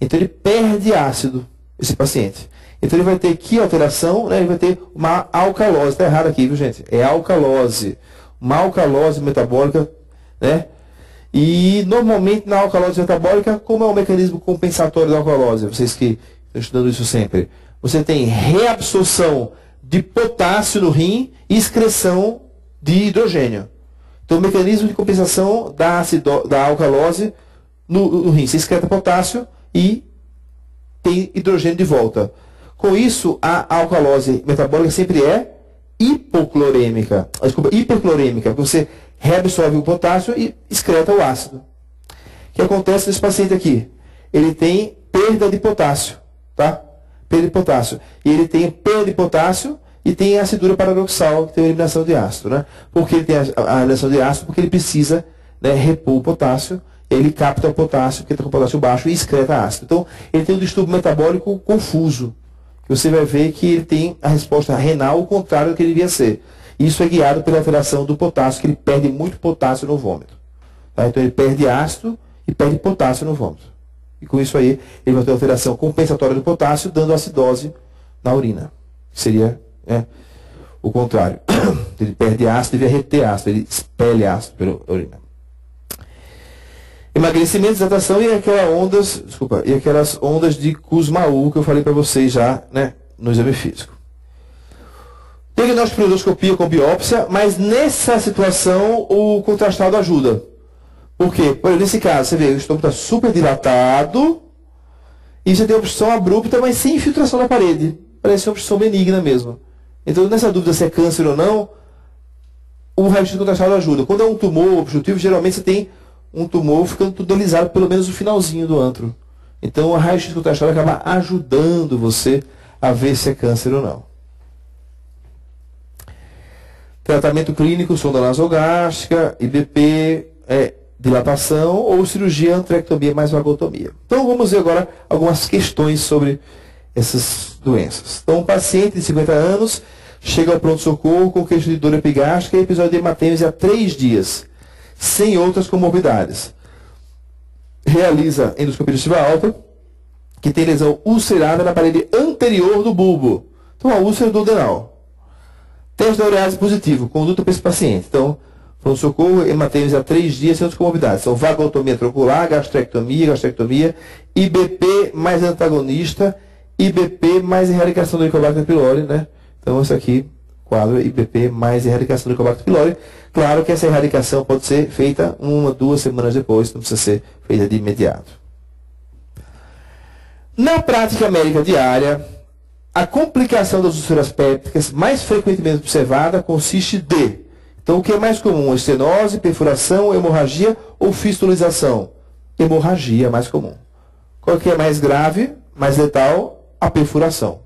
Então, ele perde ácido, esse paciente. Então ele vai ter que alteração, né? Ele vai ter uma alcalose. Está errado aqui, viu, gente? É alcalose. Uma alcalose metabólica, né? E normalmente na alcalose metabólica, como é o mecanismo compensatório da alcalose? Vocês que estão estudando isso sempre. Você tem reabsorção de potássio no rim e excreção de hidrogênio. Então o mecanismo de compensação da alcalose no rim. Você excreta potássio e tem hidrogênio de volta. Com isso, a alcalose metabólica sempre é hiperclorêmica, porque você reabsorve o potássio e excreta o ácido. O que acontece nesse paciente aqui? Ele tem perda de potássio, tá? Perda de potássio. E ele tem perda de potássio e tem acidura paradoxal, que tem a eliminação de ácido, né? Por que ele tem a eliminação de ácido? Porque ele precisa, né, repor o potássio. Ele capta o potássio, porque está com o potássio baixo, e excreta ácido. Então, ele tem um distúrbio metabólico confuso. Você vai ver que ele tem a resposta renal ao contrário do que ele devia ser. Isso é guiado pela alteração do potássio, que ele perde muito potássio no vômito. Tá? Então, ele perde ácido e perde potássio no vômito. E com isso aí, ele vai ter alteração compensatória do potássio, dando acidose na urina. Seria, né, o contrário. Ele perde ácido e devia reter ácido, ele expele ácido pela urina. Emagrecimento, hidratação e aquelas ondas de Kussmaul que eu falei para vocês já, né, no exame físico. Diagnóstico por endoscopia com biópsia, mas nessa situação o contrastado ajuda. Por quê? Por exemplo, nesse caso, você vê, o estômago está super dilatado e você tem obstrução abrupta, mas sem infiltração na parede. Parece uma obstrução benigna mesmo. Então, nessa dúvida se é câncer ou não, o raio-x contrastado ajuda. Quando é um tumor obstrutivo, geralmente você tem um tumor ficando tudorizado pelo menos o finalzinho do antro. Então, o raio-x contrastado acaba ajudando você a ver se é câncer ou não. Tratamento clínico, sonda nasogástrica, IBP, dilatação ou cirurgia antrectomia mais vagotomia. Então, vamos ver agora algumas questões sobre essas doenças. Então, um paciente de 50 anos chega ao pronto-socorro com queixa de dor epigástrica e episódio de hematêmese há 3 dias. Sem outras comorbidades. Realiza endoscopia digestiva alta, que tem lesão ulcerada na parede anterior do bulbo. Então, a úlcera duodenal. Teste da urease positivo, conduta para esse paciente. Então, pronto-socorro, hematêmese há 3 dias, sem outras comorbidades. São vagotomia trocular, gastrectomia, IBP mais antagonista, IBP mais erradicação do Helicobacter pylori, né? Então, esse aqui, quadro IBP mais erradicação do Helicobacter pylori. Claro que essa erradicação pode ser feita 1 ou 2 semanas depois, não precisa ser feita de imediato. Na prática médica diária, a complicação das úlceras pépticas mais frequentemente observada consiste de... Então, o que é mais comum? Estenose, perfuração, hemorragia ou fistulização? Hemorragia é mais comum. Qual que é mais grave, mais letal? A perfuração.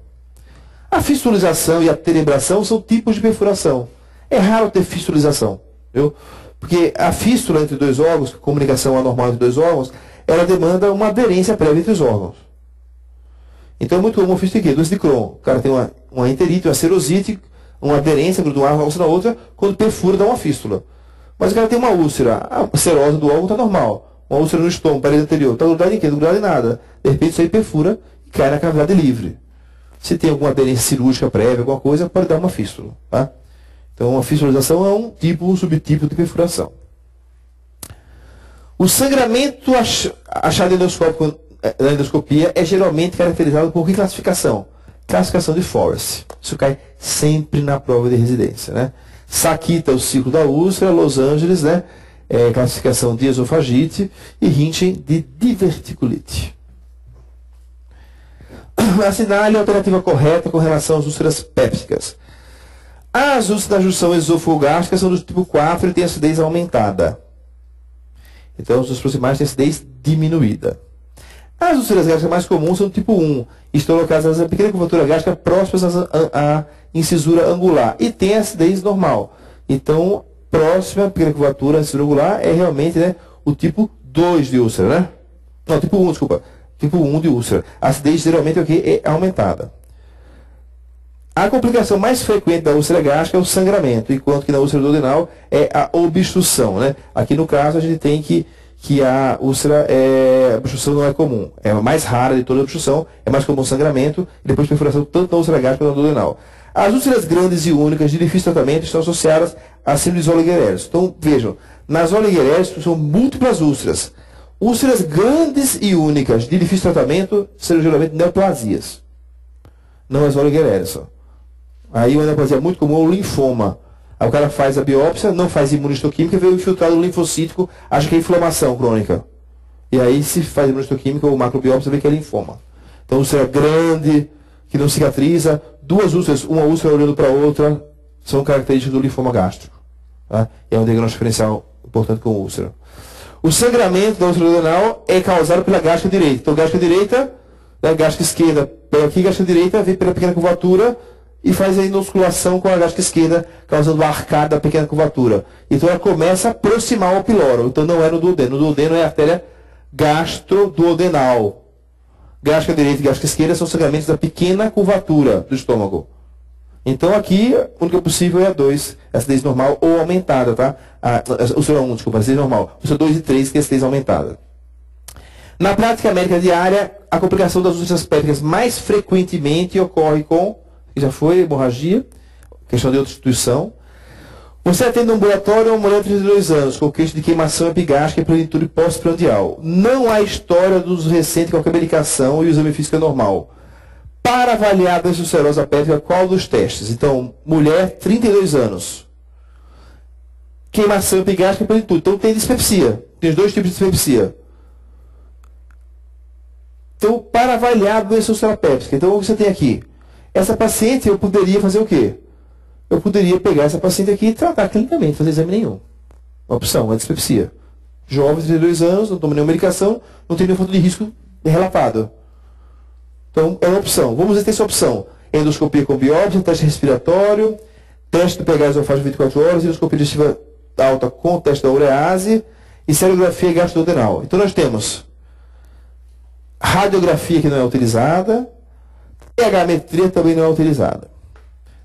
A fistulização e a tenebração são tipos de perfuração. É raro ter fistulização, viu? Porque a fístula entre dois órgãos, comunicação anormal entre dois órgãos, ela demanda uma aderência prévia entre os órgãos. Então é muito comum a fístula de quê? Doença de Crohn. O cara tem uma enterite, uma serosite, uma aderência de uma úlcera na outra, quando perfura dá uma fístula. Mas o cara tem uma úlcera, a serose do órgão está normal. Uma úlcera no estômago, parede anterior, está grudada em quê? Não grudada em nada. De repente isso aí perfura e cai na cavidade livre. Se tem alguma aderência cirúrgica prévia, alguma coisa, pode dar uma fístula. Tá? Então a fistulização é um subtipo de perfuração. O sangramento achado na endoscopia é geralmente caracterizado por que classificação? Classificação de Forrest. Isso cai sempre na prova de residência, né? Saquita, o ciclo da úlcera, Los Angeles, né? Classificação de esofagite e Hinchen de diverticulite. Assinale a alternativa correta com relação às úlceras pépticas. As úlceras da junção esofogástrica são do tipo 4 e têm acidez aumentada. Então, os proximais têm acidez diminuída. As úlceras gástricas mais comuns são do tipo 1. Estão localizadas na pequena curvatura gástrica próximas à incisura angular. E tem acidez normal. Então, próxima à pequena curvatura, à incisura angular, é realmente, né, o tipo 2 de úlcera, né? Não, tipo 1, desculpa. Tipo 1 de úlcera. A acidez geralmente é o quê? É aumentada. A complicação mais frequente da úlcera gástrica é o sangramento, enquanto que na úlcera duodenal é a obstrução, né? Aqui no caso a gente tem que a úlcera, a obstrução não é comum. É a mais rara de toda a obstrução, é mais comum o sangramento e depois perfuração tanto na úlcera gástrica quanto na duodenal. As úlceras grandes e únicas de difícil tratamento estão associadas à síndrome de Zollinger-Ellers. Então, vejam, nas Zollinger-Ellers são múltiplas úlceras. Úlceras grandes e únicas de difícil tratamento serão geralmente neoplasias. Não é Zollinger-Ellers só. Aí uma neoplasia muito comum é o linfoma. Aí o cara faz a biópsia, não faz imunistoquímica, vê o infiltrado linfocítico, acha que é inflamação crônica. E aí se faz imunistoquímica ou macrobiópsia, vê que é linfoma. Então úlcera grande, que não cicatriza, duas úlceras, uma úlcera olhando para a outra, são características do linfoma gástrico. Tá? É um diagnóstico diferencial importante com úlcera. O sangramento da úlcera duodenal é causado pela gástrica direita. Então gástrica direita, né, gástrica esquerda, pega aqui, gástrica direita, vem pela pequena curvatura, e faz a inosculação com a gástrica esquerda, causando a arcada da pequena curvatura. Então ela começa a aproximar o piloro. Então não é no duodeno. No duodeno é a artéria gastroduodenal. Gástrica direita e gástrica esquerda são sangramentos da pequena curvatura do estômago. Então aqui, a única possível é a 2, a acidez normal ou aumentada, tá? O úlcera 1, desculpa, a acidez normal. Úlcera 2 e 3, que é a acidez aumentada. Na prática médica diária, a complicação das úlceras pépticas mais frequentemente ocorre com, já foi, hemorragia, questão de substituição. Você atende no ambulatório uma mulher de 32 anos, com queixa de queimação epigástrica e plenitude pós-prandial. Não há história dos recentes com a medicação e o exame físico é normal. Para avaliar a doença ulcerosa péptica, qual dos testes? Então, mulher, 32 anos. Queimação epigástrica e plenitude. Então, tem dispepsia. Tem os dois tipos de dispepsia. Então, para avaliar a doença ulcerosa péptica, então, o que você tem aqui? Essa paciente, eu poderia fazer o quê? Eu poderia pegar essa paciente aqui e tratar clinicamente, fazer exame nenhum. Uma opção, uma dispepsia. Jovem, 32 anos, não toma nenhuma medicação, não tem nenhum fator de risco relatado. Então, é uma opção. Vamos ver essa opção. Endoscopia com biópsia, teste respiratório, teste do pH esofágico 24 horas, endoscopia digestiva alta com teste da urease e serografia gastrodenal. Então, nós temos radiografia que não é utilizada, pH-metria também não é utilizada.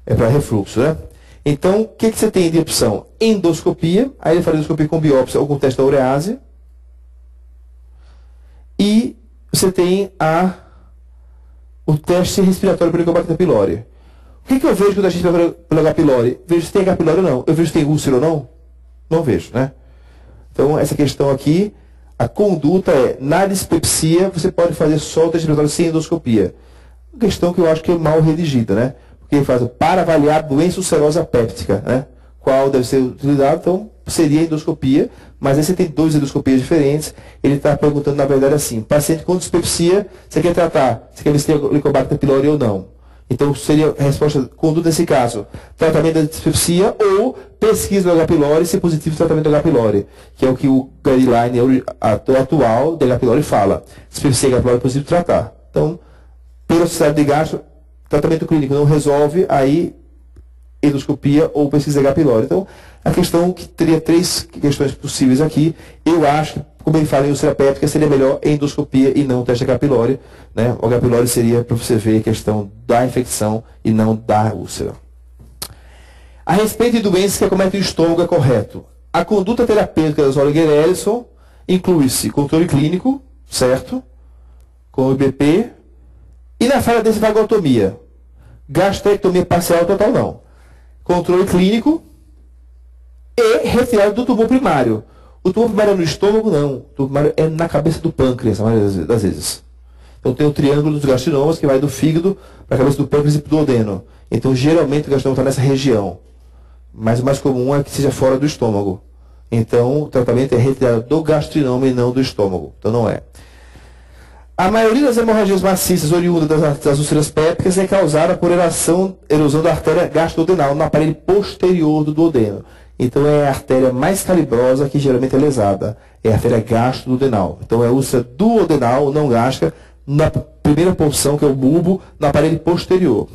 É para refluxo, né? Então, o que você tem de opção? Endoscopia, aí ele faz endoscopia com biópsia ou com teste da urease. E você tem o teste respiratório por Helicobacter pylori. O que eu vejo quando a gente vai pelo H. pylori? Vejo se tem H. pylori ou não. Eu vejo se tem úlcera ou não? Não vejo, né? Então, essa questão aqui, a conduta é, na dispepsia, você pode fazer só o teste respiratório sem endoscopia. Uma questão que eu acho que é mal redigida, né? Porque ele faz para avaliar doença ulcerosa péptica, né? Qual deve ser utilizado, então seria endoscopia, mas aí você tem 2 endoscopias diferentes. Ele está perguntando, na verdade, assim, paciente com dispepsia, você quer tratar, você quer ver se tem Helicobacter pylori ou não. Então, seria a resposta, conduta nesse caso, tratamento da dispepsia ou pesquisa do H. pylori, se positivo, tratamento do H. pylori, que é o que o guideline atual do H. pylori fala. Dispepsia e H. pylori positivo, tratar. Então, pela sociedade de gastro, tratamento clínico não resolve, aí endoscopia ou pesquisa H. pylori. Então, a questão que teria 3 questões possíveis aqui. Eu acho que, como ele fala em úlcera péptica, seria melhor endoscopia e não teste H. pylori. Né? O H. pylori seria para você ver a questão da infecção e não da úlcera. A respeito de doenças que acometem o estômago, é correto. A conduta terapêutica da Zollinger-Ellison inclui-se controle clínico, certo? Com o IBP. E na falha dessa vagotomia. Gastrectomia parcial ou total não. Controle clínico e retirada do tumor primário. O tumor primário é no estômago? Não. O tumor primário é na cabeça do pâncreas, a maioria das vezes. Então tem o triângulo dos gastrinomas que vai do fígado para a cabeça do pâncreas e para o duodeno. Então geralmente o gastrinoma está nessa região. Mas o mais comum é que seja fora do estômago. Então o tratamento é retirada do gastrinoma e não do estômago. Então não é. A maioria das hemorragias maciças oriundas das úlceras pépticas é causada por erosão da artéria gastrodenal no aparelho posterior do duodeno. Então é a artéria mais calibrosa que geralmente é lesada. É a artéria gastrodenal. Então é a úlcera duodenal, não gástrica, na primeira porção, que é o bulbo, no aparelho posterior.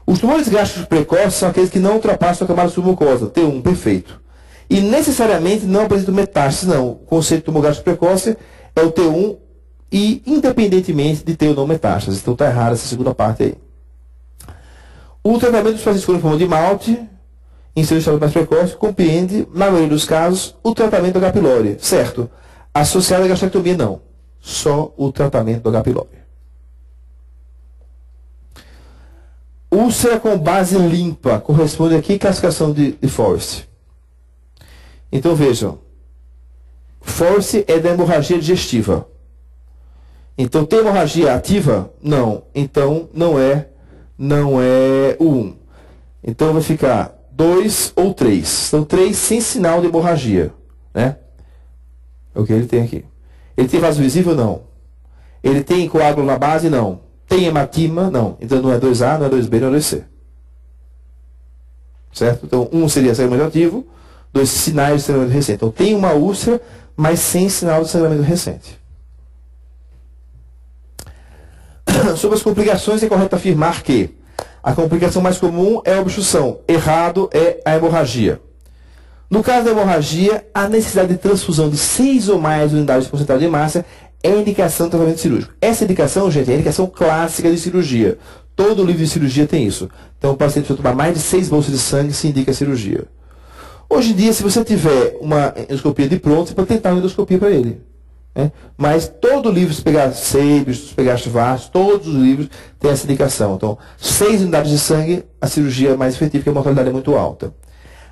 Os tumores gástricos precoces são aqueles que não ultrapassam a camada submucosa, T1, perfeito. E necessariamente não apresentam metástase, não. O conceito de tumor gástrico precoce é o T1 e independentemente de ter ou não metástase. Então está errada essa segunda parte aí. O tratamento dos pacientes com linfoma de Malte, em seu estado mais precoce, compreende, na maioria dos casos, o tratamento do H. pylori, certo? Associado à gastrectomia, não. Só o tratamento do H. pylori. Úlcera com base limpa, corresponde aqui à classificação de Forrest. Então vejam, Forrest é da hemorragia digestiva. Então tem hemorragia ativa? Não. Então não é o 1. Então vai ficar 2 ou 3. Então 3 sem sinal de hemorragia. Né? É o que ele tem aqui. Ele tem vaso visível? Não. Ele tem coágulo na base? Não. Tem hematima? Não. Então não é 2A, não é 2B, não é 2C. Certo? Então 1 seria sangramento ativo, 2 sinais de sangramento recente. Então tem uma úlcera, mas sem sinal de sangramento recente. Sobre as complicações, é correto afirmar que a complicação mais comum é a obstrução. Errado é a hemorragia. No caso da hemorragia, a necessidade de transfusão de 6 ou mais unidades de porcentagem de hemácia é indicação de tratamento cirúrgico. Essa indicação, gente, é a indicação clássica de cirurgia. Todo livro de cirurgia tem isso. Então, o paciente precisa tomar mais de 6 bolsas de sangue, se indica a cirurgia. Hoje em dia, se você tiver uma endoscopia de pronto, você pode tentar uma endoscopia para ele. Né? Mas todo livro, se pegar Seibos, se pegar Schwarz, todos os livros têm essa indicação. Então, 6 unidades de sangue, a cirurgia é mais efetiva, porque a mortalidade é muito alta.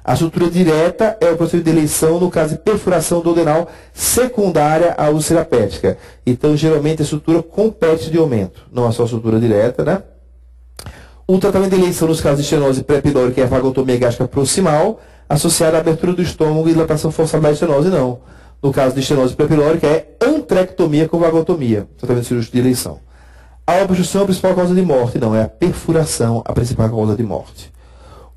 A sutura direta é o procedimento de eleição no caso de perfuração duodenal secundária à úlcera péptica. Então, geralmente, a sutura com PET de aumento, não é só a sutura direta, né? O tratamento de eleição nos casos de estenose pré-pylori, que é a vagotomia gástrica proximal, associada à abertura do estômago e dilatação forçada da estenose, não. No caso de estenose pré-pylórica, é antrectomia com vagotomia, tratamento cirúrgico de eleição. A obstrução é a principal causa de morte, não, é a perfuração a principal causa de morte.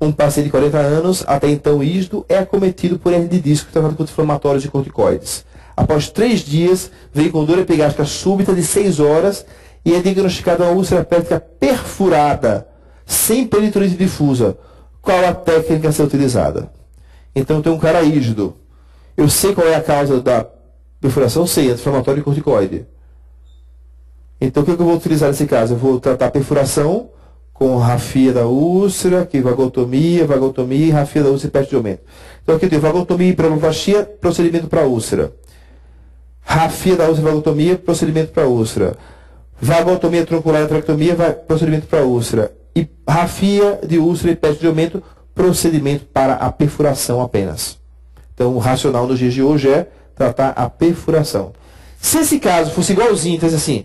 Um paciente de 40 anos, até então ígido, é acometido por hernia de disco tratado com anti-inflamatórios e corticoides. Após 3 dias, veio com dor epigástrica súbita de 6 horas e é diagnosticada uma úlcera péptica perfurada, sem peritonite difusa. Qual a técnica a ser utilizada? Então tem um cara ígido. Eu sei qual é a causa da perfuração? Sei, anti-inflamatório e corticoide. Então o que eu vou utilizar nesse caso? Eu vou tratar a perfuração com rafia da úlcera, que vagotomia, rafia da úlcera e PET de aumento. Então aqui eu tenho vagotomia e hiperaloplastia, procedimento para úlcera. Rafia da úlcera e vagotomia, procedimento para úlcera. Vagotomia troncular e traquetomia, procedimento para úlcera. E rafia de úlcera e PET de aumento, procedimento para a perfuração apenas. Então o racional nos dias de hoje é tratar a perfuração. Se esse caso fosse igualzinho, então assim,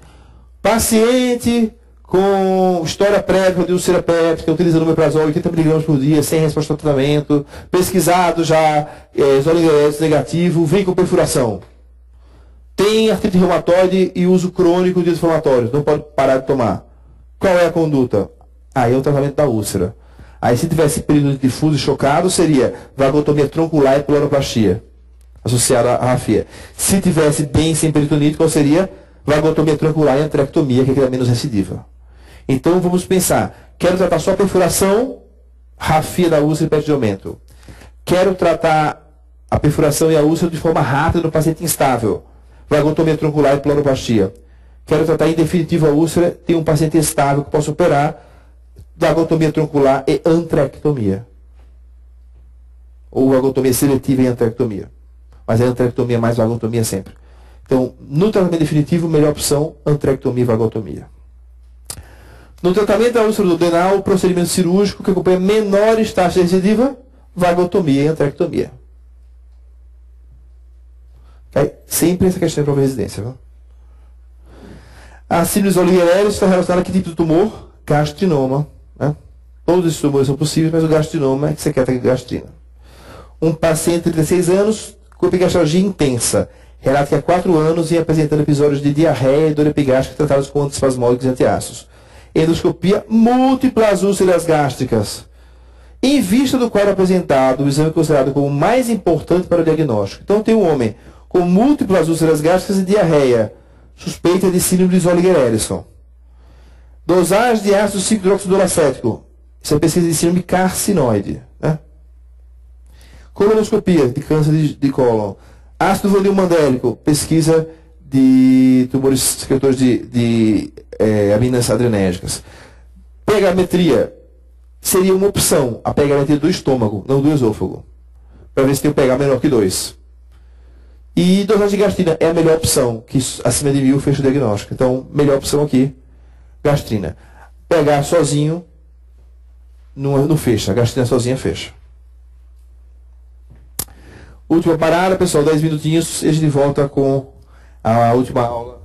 paciente com história prévia de úlcera péptica, utilizando omeprazol 80 mg por dia, sem resposta ao tratamento, pesquisado já, isoligretes negativo, vem com perfuração. Tem artrite reumatoide e uso crônico de anti-inflamatórios, não pode parar de tomar. Qual é a conduta? Aí é o tratamento da úlcera. Aí se tivesse período difuso e chocado, seria vagotomia troncular e pleuroplastia, associada à rafia. Se tivesse bem sem peritonite, qual seria? Vagotomia troncular e antrectomia, que é menos recidiva. Então vamos pensar, quero tratar só a perfuração, rafia da úlcera e peste de aumento. Quero tratar a perfuração e a úlcera de forma rápida no paciente instável, vagotomia troncular e pleuroplastia. Quero tratar em definitivo a úlcera, tem um paciente estável que posso operar, vagotomia troncular e antrectomia. Ou vagotomia seletiva e antrectomia. Mas é antrectomia mais vagotomia sempre. Então, no tratamento definitivo, melhor opção, antrectomia e vagotomia. No tratamento da úlcera duodenal, procedimento cirúrgico que acompanha menores taxas de recidiva, vagotomia e antrectomia. Okay? Sempre essa questão de prova de residência. Viu? A síndrome Olighereres está relacionada a que tipo de tumor? Gastrinoma. Né? Todos esses tumores são possíveis, mas o gastrinoma é que você quer ter gastrina. Um paciente de 36 anos com epigastralgia intensa. Relata que há 4 anos vinha apresentando episódios de diarreia e dor epigástrica tratados com antiespasmódicos e antiácidos. Endoscopia, múltiplas úlceras gástricas. Em vista do quadro apresentado, o exame é considerado como o mais importante para o diagnóstico. Então tem um homem com múltiplas úlceras gástricas e diarreia, suspeita de síndrome de Olighereres. Dosagem de ácido 5-hidroxidoracético. Isso é pesquisa de síndrome carcinoide. Né? Colonoscopia de câncer de cólon. Ácido vanilmandélico, pesquisa de tumores secretores de aminas adrenérgicas. Pegametria seria uma opção, a pegametria do estômago, não do esôfago, para ver se tem o pH menor que 2. E dosagem de gastrina é a melhor opção, que acima de 1000 fecha o diagnóstico. Então, melhor opção aqui, gastrina. Pegar sozinho não fecha, a gastrina sozinha fecha. Última parada, pessoal, 10 minutinhos e a gente volta com a última aula